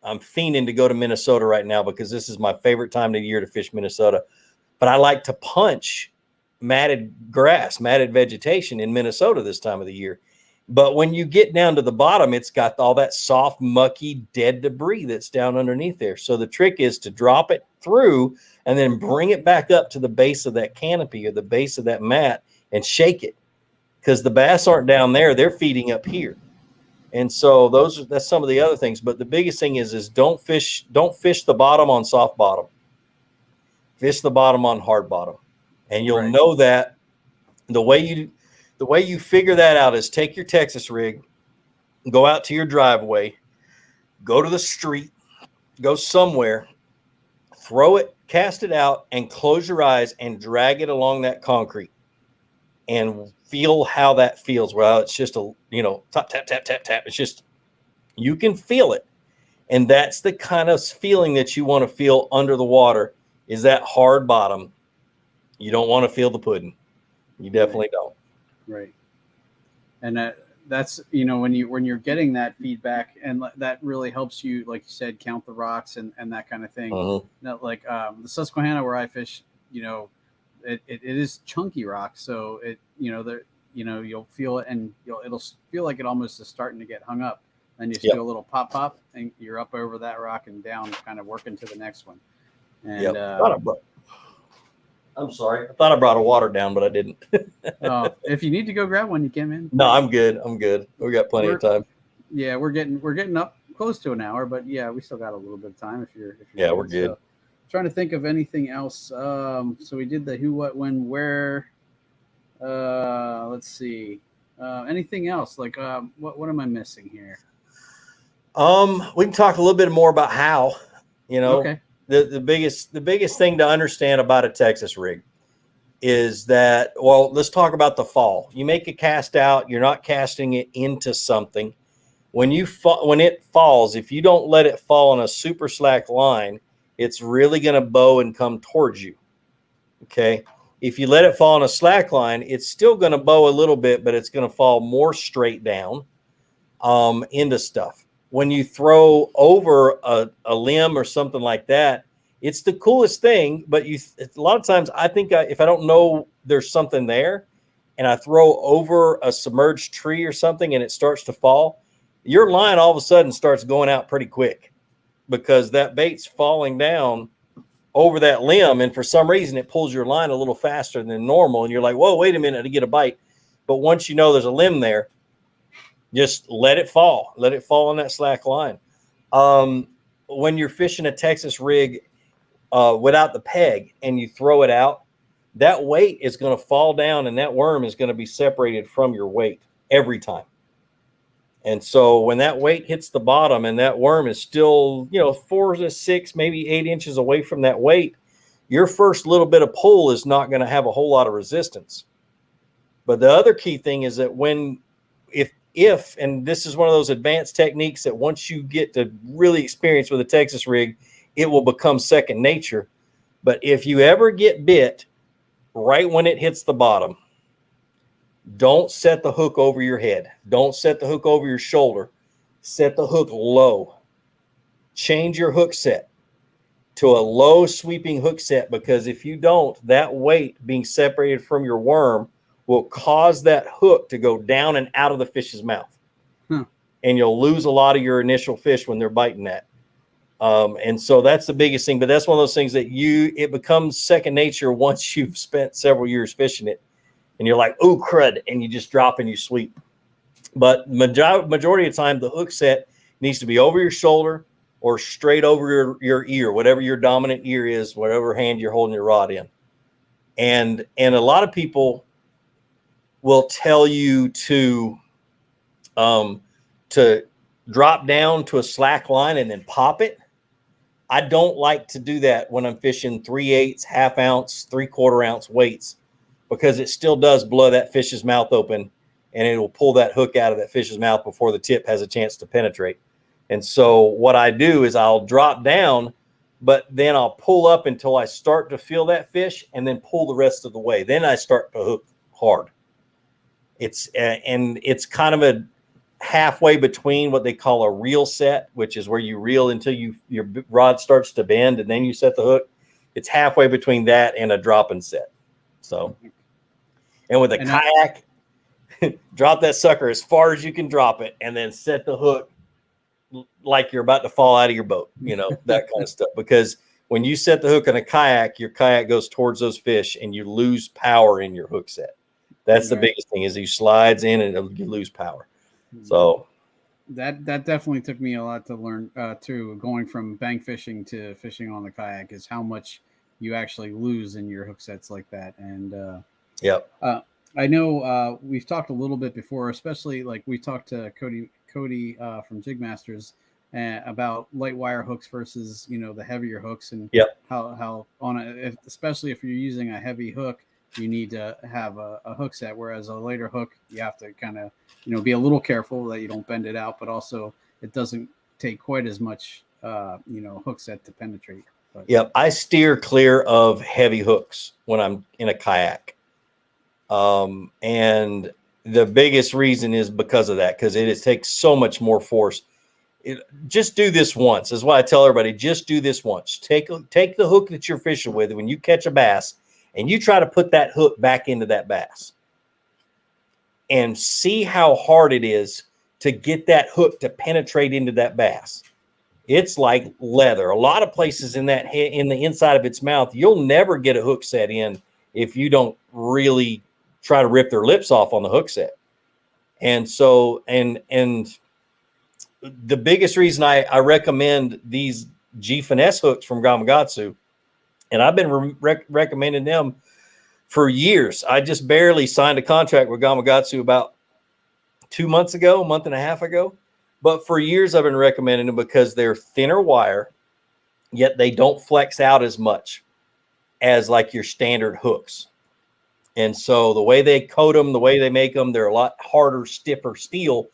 fiending to go to Minnesota right now because this is my favorite time of the year to fish Minnesota. But I like to punch matted grass, matted vegetation in Minnesota this time of the year. But when you get down to the bottom, it's got all that soft, mucky, dead debris that's down underneath there. So the trick is to drop it through and then bring it back up to the base of that canopy or the base of that mat and shake it, because the bass aren't down there. They're feeding up here. And so that's some of the other things. But the biggest thing is don't fish the bottom on soft bottom. Fish the bottom on hard bottom. And you'll know that the way you figure that out is take your Texas rig, go out to your driveway, go to the street, go somewhere, throw it, cast it out, and close your eyes and drag it along that concrete and feel how that feels. Well, it's just tap, tap, tap, tap, tap. It's just, you can feel it. And that's the kind of feeling that you want to feel under the water, is that hard bottom. You don't want to feel the pudding. You definitely don't. Right. And that's, when you're getting that feedback, and that really helps you, like you said, count the rocks and that kind of thing. Now, like the Susquehanna where I fish, it is chunky rock. So you'll feel it, and it'll feel like it almost is starting to get hung up. Then you feel a little pop, and you're up over that rock and down, kind of working to the next one. And I'm sorry. I thought I brought a water down, but I didn't. If you need to go grab one, you can, man. No, I'm good. We got plenty of time. Yeah, we're getting up close to an hour, but yeah, we still got a little bit of time if you're we're good. So, trying to think of anything else. So we did the who, what, when, where. Let's see. Anything else? Like what am I missing here? We can talk a little bit more about how, Okay. The biggest thing to understand about a Texas rig is that, well, let's talk about the fall. You make a cast out, you're not casting it into something. When it falls, if you don't let it fall on a super slack line, it's really going to bow and come towards you. Okay. If you let it fall on a slack line, it's still going to bow a little bit, but it's going to fall more straight down into stuff. When you throw over a limb or something like that, it's the coolest thing. But a lot of times I think if I don't know there's something there and I throw over a submerged tree or something and it starts to fall, your line all of a sudden starts going out pretty quick because that bait's falling down over that limb. And for some reason, it pulls your line a little faster than normal. And you're like, whoa, wait a minute to get a bite. But once you know there's a limb there, just let it fall. Let it fall on that slack line. When you're fishing a Texas rig without the peg and you throw it out, that weight is going to fall down and that worm is going to be separated from your weight every time. And so when that weight hits the bottom and that worm is still, 4 to 6, maybe 8 inches away from that weight, your first little bit of pull is not going to have a whole lot of resistance. But the other key thing is that if, and this is one of those advanced techniques that once you get to really experience with a Texas rig, it will become second nature. But if you ever get bit right when it hits the bottom, don't set the hook over your head. Don't set the hook over your shoulder. Set the hook low. Change your hook set to a low sweeping hook set, because if you don't, that weight being separated from your worm will cause that hook to go down and out of the fish's mouth. And you'll lose a lot of your initial fish when they're biting that. And so that's the biggest thing. But that's one of those things that it becomes second nature once you've spent several years fishing it. And you're like, oh, crud, and you just drop and you sweep. But majority of the time, the hook set needs to be over your shoulder or straight over your ear, whatever your dominant ear is, whatever hand you're holding your rod in. And a lot of people will tell you to drop down to a slack line and then pop it. I don't like to do that when I'm fishing 3/8, half ounce, 3/4 ounce weights, because it still does blow that fish's mouth open and it will pull that hook out of that fish's mouth before the tip has a chance to penetrate. And so what I do is I'll drop down, but then I'll pull up until I start to feel that fish and then pull the rest of the way. Then I start to hook hard. It's kind of halfway between what they call a reel set, which is where you reel until your rod starts to bend and then you set the hook. It's halfway between that and a dropping set. So, and with a kayak, drop that sucker as far as you can drop it and then set the hook like you're about to fall out of your boat, that kind of stuff. Because when you set the hook on a kayak, your kayak goes towards those fish and you lose power in your hook set. That's the biggest thing, is you slides in and you lose power. So that definitely took me a lot to learn too, going from bank fishing to fishing on the kayak, is how much you actually lose in your hook sets like that. And I know we've talked a little bit before, especially like we talked to Cody from Jigmasters about light wire hooks versus the heavier hooks, and how especially if you're using a heavy hook, you need to have a hook set, whereas a lighter hook, you have to kind of be a little careful that you don't bend it out, but also it doesn't take quite as much hook set to penetrate. But, I steer clear of heavy hooks when I'm in a kayak, and the biggest reason is because of that, because it takes so much more force. Just do this once is what I tell everybody. Just do this once. Take the hook that you're fishing with when you catch a bass, and you try to put that hook back into that bass, and see how hard it is to get that hook to penetrate into that bass. It's like leather. A lot of places in the inside of its mouth, you'll never get a hook set in if you don't really try to rip their lips off on the hook set. And so, and the biggest reason I recommend these G Finesse hooks from Gamakatsu, and I've been recommending them for years. I just barely signed a contract with Gamakatsu about 2 months ago, a month and a half ago. But for years, I've been recommending them because they're thinner wire, yet they don't flex out as much as like your standard hooks. And so the way they coat them, the way they make them, they're a lot harder, stiffer steel.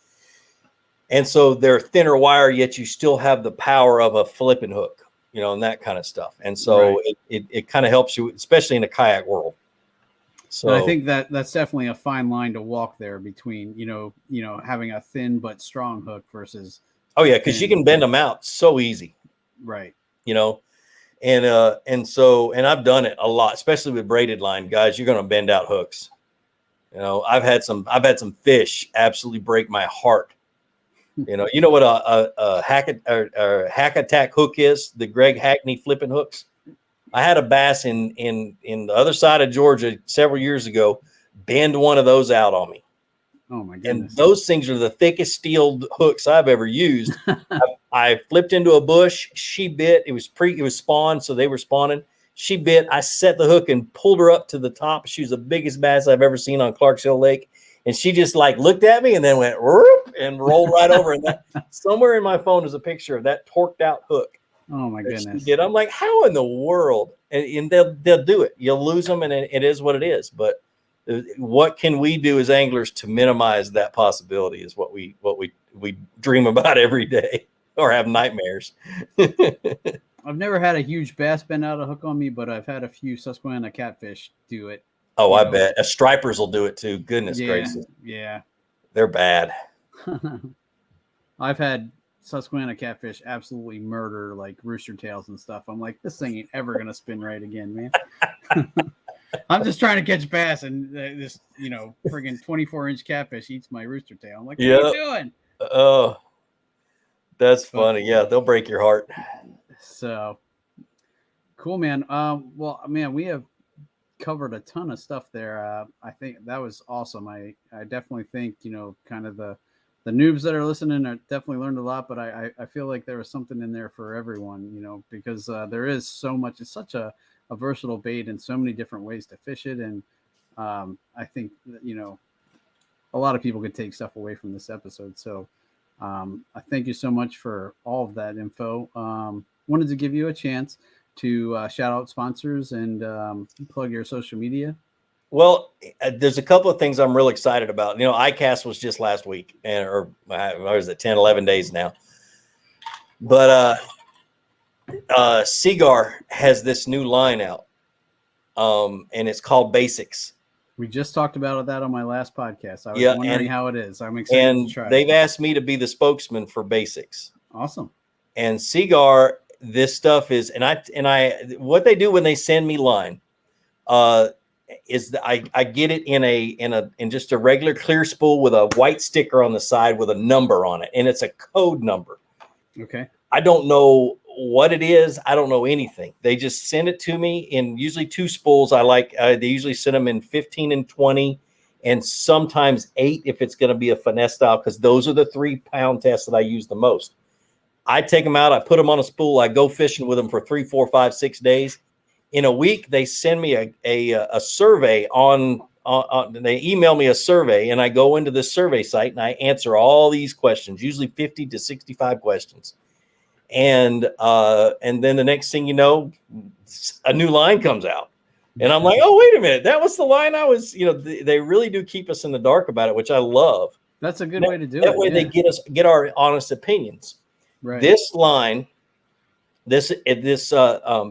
And so they're thinner wire, yet you still have the power of a flipping hook, and that kind of stuff. And so it kind of helps you, especially in the kayak world. So and I think that's definitely a fine line to walk there between, having a thin but strong hook versus. Oh yeah. Cause you can bend them out so easy. Right. And I've done it a lot, especially with braided line, guys. You're going to bend out hooks. I've had some fish absolutely break my heart. You know what a hack attack hook is? The Greg Hackney flipping hooks. I had a bass in the other side of Georgia several years ago bend one of those out on me. Oh my goodness! And those things are the thickest steel hooks I've ever used. I flipped into a bush. She bit. It was spawn, so they were spawning. She bit. I set the hook and pulled her up to the top. She was the biggest bass I've ever seen on Clarks Hill Lake. And she just like looked at me and then went whoop, and rolled right over. And that, somewhere in my phone is a picture of that torqued out hook. Oh my goodness! I'm like, how in the world? And they'll do it. You'll lose them, and it is what it is. But what can we do as anglers to minimize that possibility is what we dream about every day or have nightmares. I've never had a huge bass bend out a hook on me, but I've had a few Susquehanna catfish do it. Oh, I bet. Stripers will do it too. Goodness gracious. Yeah. They're bad. I've had Susquehanna catfish absolutely murder like rooster tails and stuff. I'm like, this thing ain't ever going to spin right again, man. I'm just trying to catch bass, and this, friggin' 24-inch catfish eats my rooster tail. I'm like, what are you doing? Oh, that's funny. Yeah, they'll break your heart. So cool, man. Well, man, we have covered a ton of stuff there. I think that was awesome. I definitely think, kind of the noobs that are listening are definitely learned a lot, but I feel like there was something in there for everyone, because there is so much. It's such a versatile bait and so many different ways to fish it. And I think, a lot of people could take stuff away from this episode. So I thank you so much for all of that info. Wanted to give you a chance to shout out sponsors and plug your social media. Well, there's a couple of things I'm real excited about. ICAST was just last week, or was it 10, 11 days now. But Seagar has this new line out, and it's called Basics. We just talked about that on my last podcast. I was wondering how it is. I'm excited and to try they've it. asked me to be the spokesman for Basics. Awesome. And Seagar, this stuff is, and I, what they do when they send me line, is that I get it in just a regular clear spool with a white sticker on the side with a number on it, and it's a code number. Okay. I don't know what it is. I don't know anything. They just send it to me in usually 2 spools. They usually send them in 15 and 20, and sometimes 8 if it's going to be a finesse style, because those are the 3-pound tests that I use the most. I take them out, I put them on a spool, I go fishing with them for 3, 4, 5, 6 days. In a week, they send me a survey they email me a survey, and I go into this survey site and I answer all these questions, usually 50 to 65 questions. And then the next thing you know, a new line comes out. And I'm like, oh, wait a minute. That was the line I was, they really do keep us in the dark about it, which I love. That's a good way to do it. That way they get our honest opinions. Right. This line, this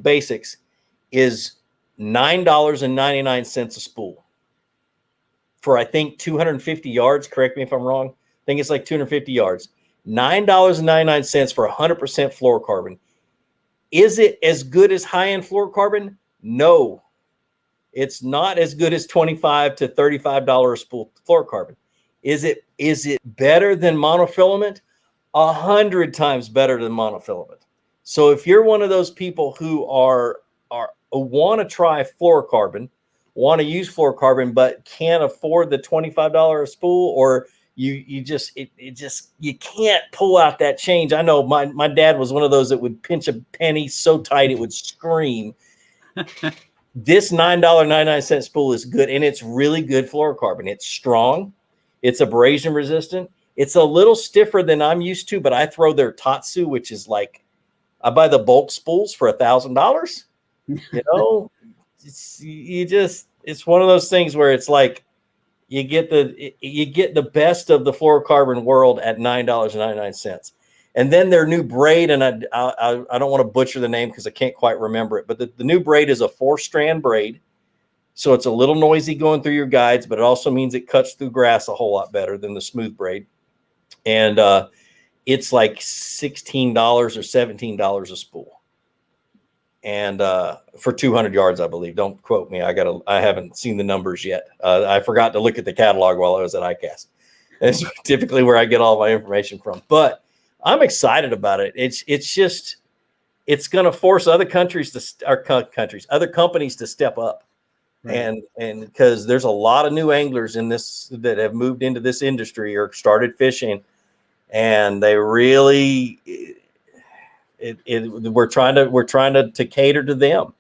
Basics is $9.99 a spool for, I think, 250 yards. Correct me if I'm wrong. I think it's like 250 yards. $9.99 for 100% fluorocarbon. Is it as good as high-end fluorocarbon? No, it's not as good as $25 to $35 a spool fluorocarbon. Is it better than monofilament? 100 times better than monofilament. So if you're one of those people who want to try fluorocarbon, want to use fluorocarbon, but can't afford the $25 a spool, or you can't pull out that change. I know my dad was one of those that would pinch a penny so tight it would scream. This $9.99 spool is good, and it's really good fluorocarbon. It's strong. It's abrasion resistant. It's a little stiffer than I'm used to, but I throw their Tatsu, which is like, I buy the bulk spools for $1,000. It's one of those things where it's like you get the best of the fluorocarbon world at $9.99. And then their new braid, and I don't want to butcher the name because I can't quite remember it, but the new braid is a 4-strand braid. So it's a little noisy going through your guides, but it also means it cuts through grass a whole lot better than the smooth braid. And it's like $16 or $17 a spool. And for 200 yards, I believe. Don't quote me. I haven't seen the numbers yet. I forgot to look at the catalog while I was at ICAST. That's typically where I get all my information from. But I'm excited about it. It's going to force other companies to step up. Right. And because there's a lot of new anglers in this that have moved into this industry or started fishing, and they really we're trying to cater to them.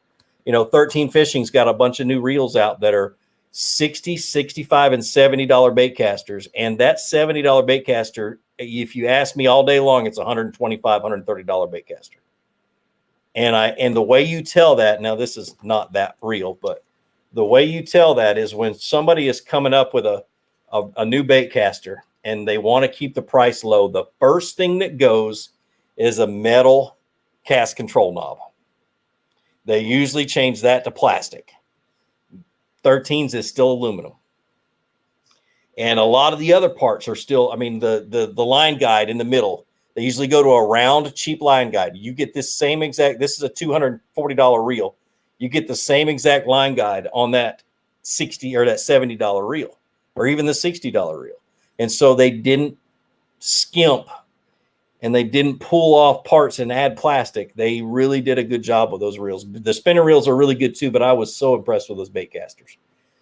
13 Fishing's got a bunch of new reels out that are $60, $65, and $70 bait casters, and that $70 bait caster, if you ask me all day long, it's $125, $130 bait caster. And the way you tell that, now this is not that real, but the way you tell that is when somebody is coming up with a new bait caster and they want to keep the price low, the first thing that goes is a metal cast control knob. They usually change that to plastic. 13s is still aluminum. And a lot of the other parts are still, the line guide in the middle, they usually go to a round, cheap line guide. You get this same exact, this is a $240 reel. You get the same exact line guide on that $60 or that $70 reel, or even the $60 reel. And so they didn't skimp and they didn't pull off parts and add plastic. They really did a good job with those reels. The spinner reels are really good too, but I was so impressed with those bait casters.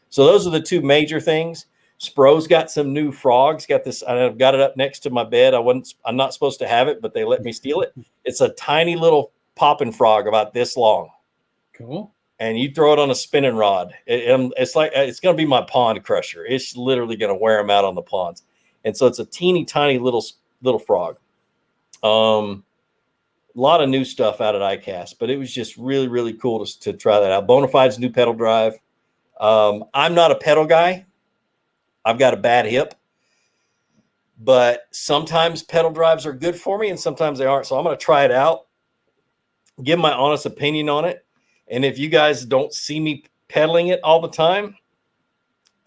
So those are the two major things. Spro's got some new frogs. I've got it up next to my bed. I'm not supposed to have it, but they let me steal it. It's a tiny little popping frog about this long. Cool. And you throw it on a spinning rod. It's going to be my pond crusher. It's literally going to wear them out on the ponds. And so it's a teeny tiny little frog. A lot of new stuff out at ICAST, but it was just really, really cool to try that out. Bonafide's new pedal drive. I'm not a pedal guy. I've got a bad hip, but sometimes pedal drives are good for me and sometimes they aren't. So I'm going to try it out, give my honest opinion on it. And if you guys don't see me pedaling it all the time,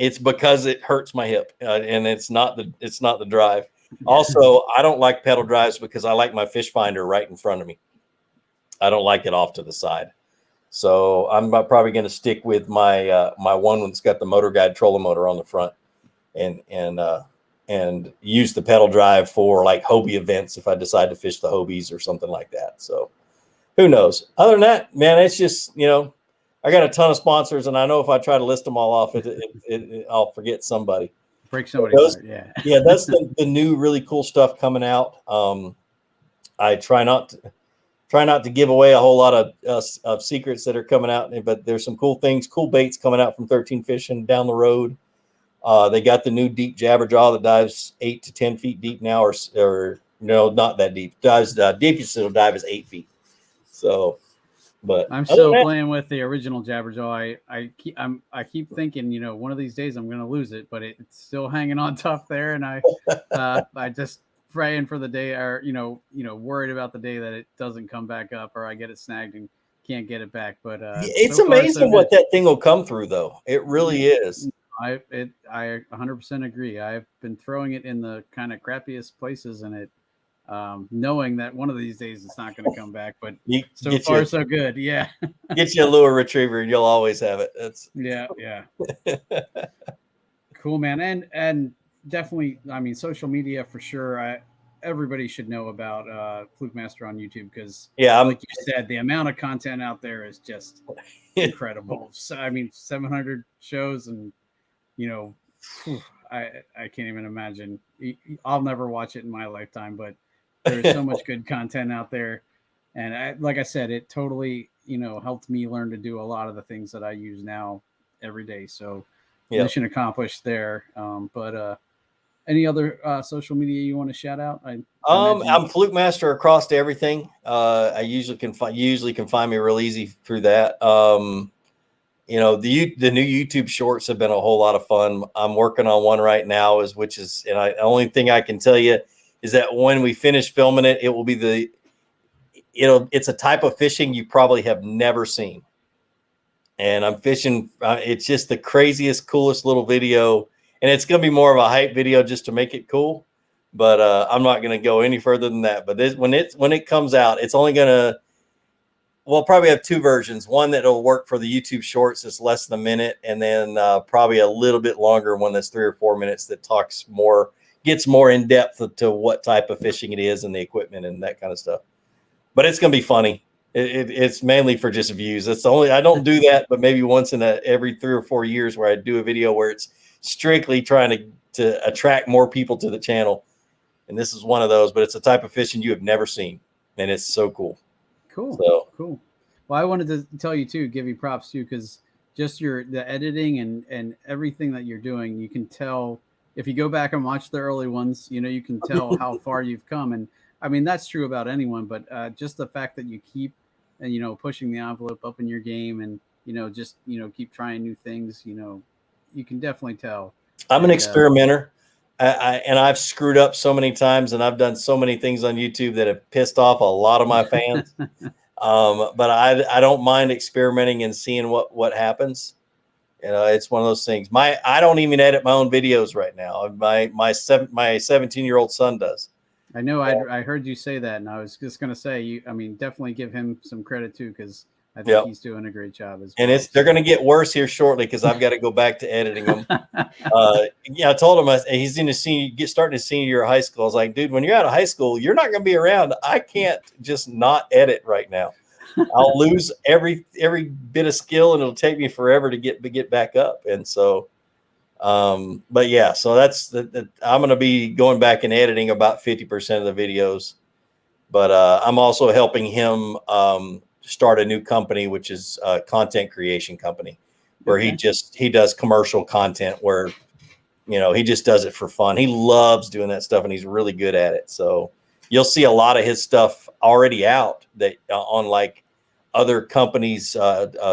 It's because it hurts my hip, and it's not the drive. Also, I don't like pedal drives because I like my fish finder right in front of me. I don't like it off to the side. So I'm probably going to stick with my my one that's got the Motor Guide trolling motor on the front, and use the pedal drive for like Hobie events if I decide to fish the Hobies or something like that. So who knows? Other than that, man, it's just, I got a ton of sponsors, and I know if I try to list them all off, I'll forget somebody. Break somebody's heart, yeah. Yeah, that's the new really cool stuff coming out. I try not to give away a whole lot of secrets that are coming out, but there's some cool things, cool baits coming out from 13 Fishing down the road. They got the new deep jabberjaw that dives 8 to 10 feet deep now, or no, not that deep. Dives deepest it'll dive is 8 feet. So, but I'm still playing with the original jabberjaw. I keep thinking, one of these days I'm going to lose it, but it's still hanging on tough there, and I just praying for the day, or worried about the day that it doesn't come back up, or I get it snagged and can't get it back. But it's so amazing what that thing will come through, though. It really is. I 100% agree. I've been throwing it in the kind of crappiest places, and it knowing that one of these days it's not going to come back. But so far so good. Yeah. Get you a lure retriever, and you'll always have it. That's yeah. Cool, man. And definitely, I mean, social media for sure. Everybody should know about Flukemaster on YouTube, because like you said, the amount of content out there is just incredible. So, I mean, 700 shows, and I can't even imagine. I'll never watch it in my lifetime, but there's so much good content out there. And like I said, it totally, helped me learn to do a lot of the things that I use now every day. So mission accomplished there. But any other social media you want to shout out? I'm Flukemaster across to everything. I usually can find me real easy through that. The new YouTube shorts have been a whole lot of fun. I'm working on one right now, the only thing I can tell you is that when we finish filming it, it will be it's a type of fishing you probably have never seen. And I'm fishing. It's just the craziest, coolest little video. And it's going to be more of a hype video just to make it cool. But I'm not going to go any further than that. But when it comes out, it's only going to, we'll probably have two versions. One that'll work for the YouTube shorts, that's less than a minute. And then probably a little bit longer one that's 3 or 4 minutes that gets more in depth to what type of fishing it is and the equipment and that kind of stuff. But it's going to be funny. It's mainly for just views. That's the only, I don't do that, but maybe once in every 3 or 4 years where I do a video where it's strictly trying to attract more people to the channel. And this is one of those, but it's a type of fishing you have never seen. And it's so cool. Cool. Cool. Well, I wanted to tell you too, give you props too, because just the editing and everything that you're doing, you can tell if you go back and watch the early ones, you can tell how far you've come. And I mean, that's true about anyone, but just the fact that you keep, pushing the envelope up in your game, and, just, keep trying new things, you can definitely tell. I'm an experimenter. And I've screwed up so many times, and I've done so many things on YouTube that have pissed off a lot of my fans. But I don't mind experimenting and seeing what happens. It's one of those things. I don't even edit my own videos right now. My 17-year-old son does. I know. I heard you say that, and I was just going to say, definitely give him some credit too, because I think he's doing a great job as well. And they're going to get worse here shortly, because I've got to go back to editing them. I told him he's in starting his senior year of high school. I was like, dude, when you're out of high school, you're not going to be around. I can't just not edit right now. I'll lose every bit of skill, and it'll take me forever to get back up. And so, but yeah, so that's I'm going to be going back and editing about 50% of the videos. But I'm also helping him start a new company, which is a content creation company, where he does commercial content where, he just does it for fun. He loves doing that stuff, and he's really good at it. So you'll see a lot of his stuff already out that on like other companies'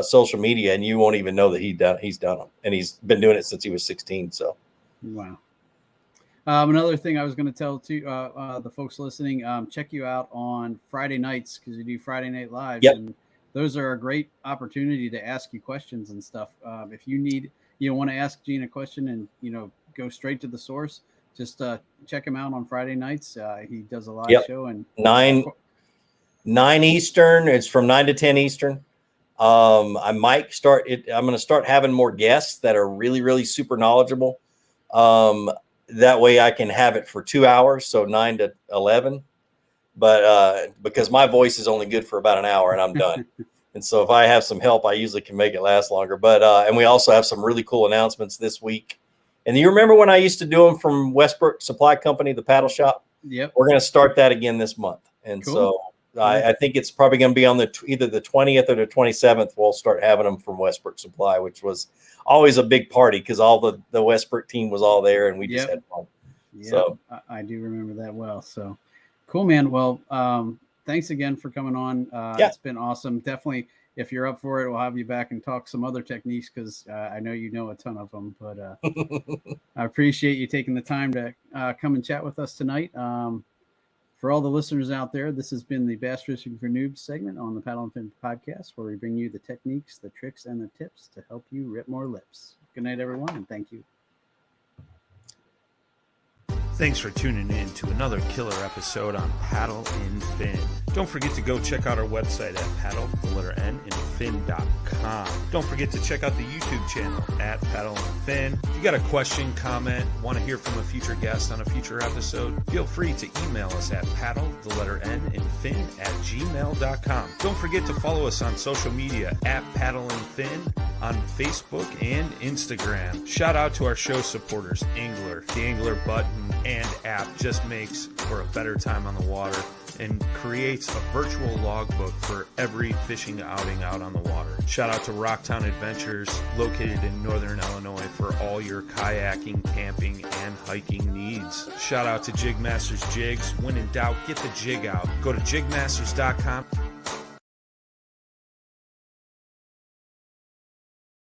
social media, and you won't even know that he's done them, and he's been doing it since he was 16. So, wow. Another thing I was going to tell to the folks listening, check you out on Friday nights, because you do Friday Night Live. Yep. And those are a great opportunity to ask you questions and stuff. If you need you want to ask Gene a question and, go straight to the source, just check him out on Friday nights. He does a live show and 9 Eastern. It's from 9 to 10 Eastern. I might start it. I'm going to start having more guests that are really, really super knowledgeable. That way I can have it for 2 hours. So 9 to 11, but, because my voice is only good for about an hour and I'm done. And so if I have some help, I usually can make it last longer, but, and we also have some really cool announcements this week. And you remember when I used to do them from Westbrook Supply Company, the paddle shop? Yep. We're going to start that again this month. And Cool. so I think it's probably going to be on either the 20th or the 27th. We'll start having them from Westbrook Supply, which was always a big party because all the Westbrook team was all there and we just had fun. Yeah, So I do remember that well. So cool, man. Well, thanks again for coming on. It's been awesome. Definitely, if you're up for it, we'll have you back and talk some other techniques because I know you know a ton of them. But I appreciate you taking the time to come and chat with us tonight. For all the listeners out there, this has been the Bass Fishing for Noobs segment on the Paddle and Fin podcast, where we bring you the techniques, the tricks, and the tips to help you rip more lips. Good night, everyone, and thank you. Thanks for tuning in to another killer episode on Paddle and Fin. Don't forget to go check out our website at paddle_and_fin.com. Don't forget to check out the YouTube channel at Paddle and Fin. If you got a question, comment, want to hear from a future guest on a future episode, feel free to email us at paddle_and_fin@gmail.com. Don't forget to follow us on social media at Paddle and Fin on Facebook and Instagram. Shout out to our show supporters, Angler. The Angler button and app just makes for a better time on the water and creates a virtual logbook for every fishing outing out on the water. Shout out to Rocktown Adventures, located in Northern Illinois, for all your kayaking, camping, and hiking needs. Shout out to Jigmasters Jigs. When in doubt, get the jig out. Go to jigmasters.com.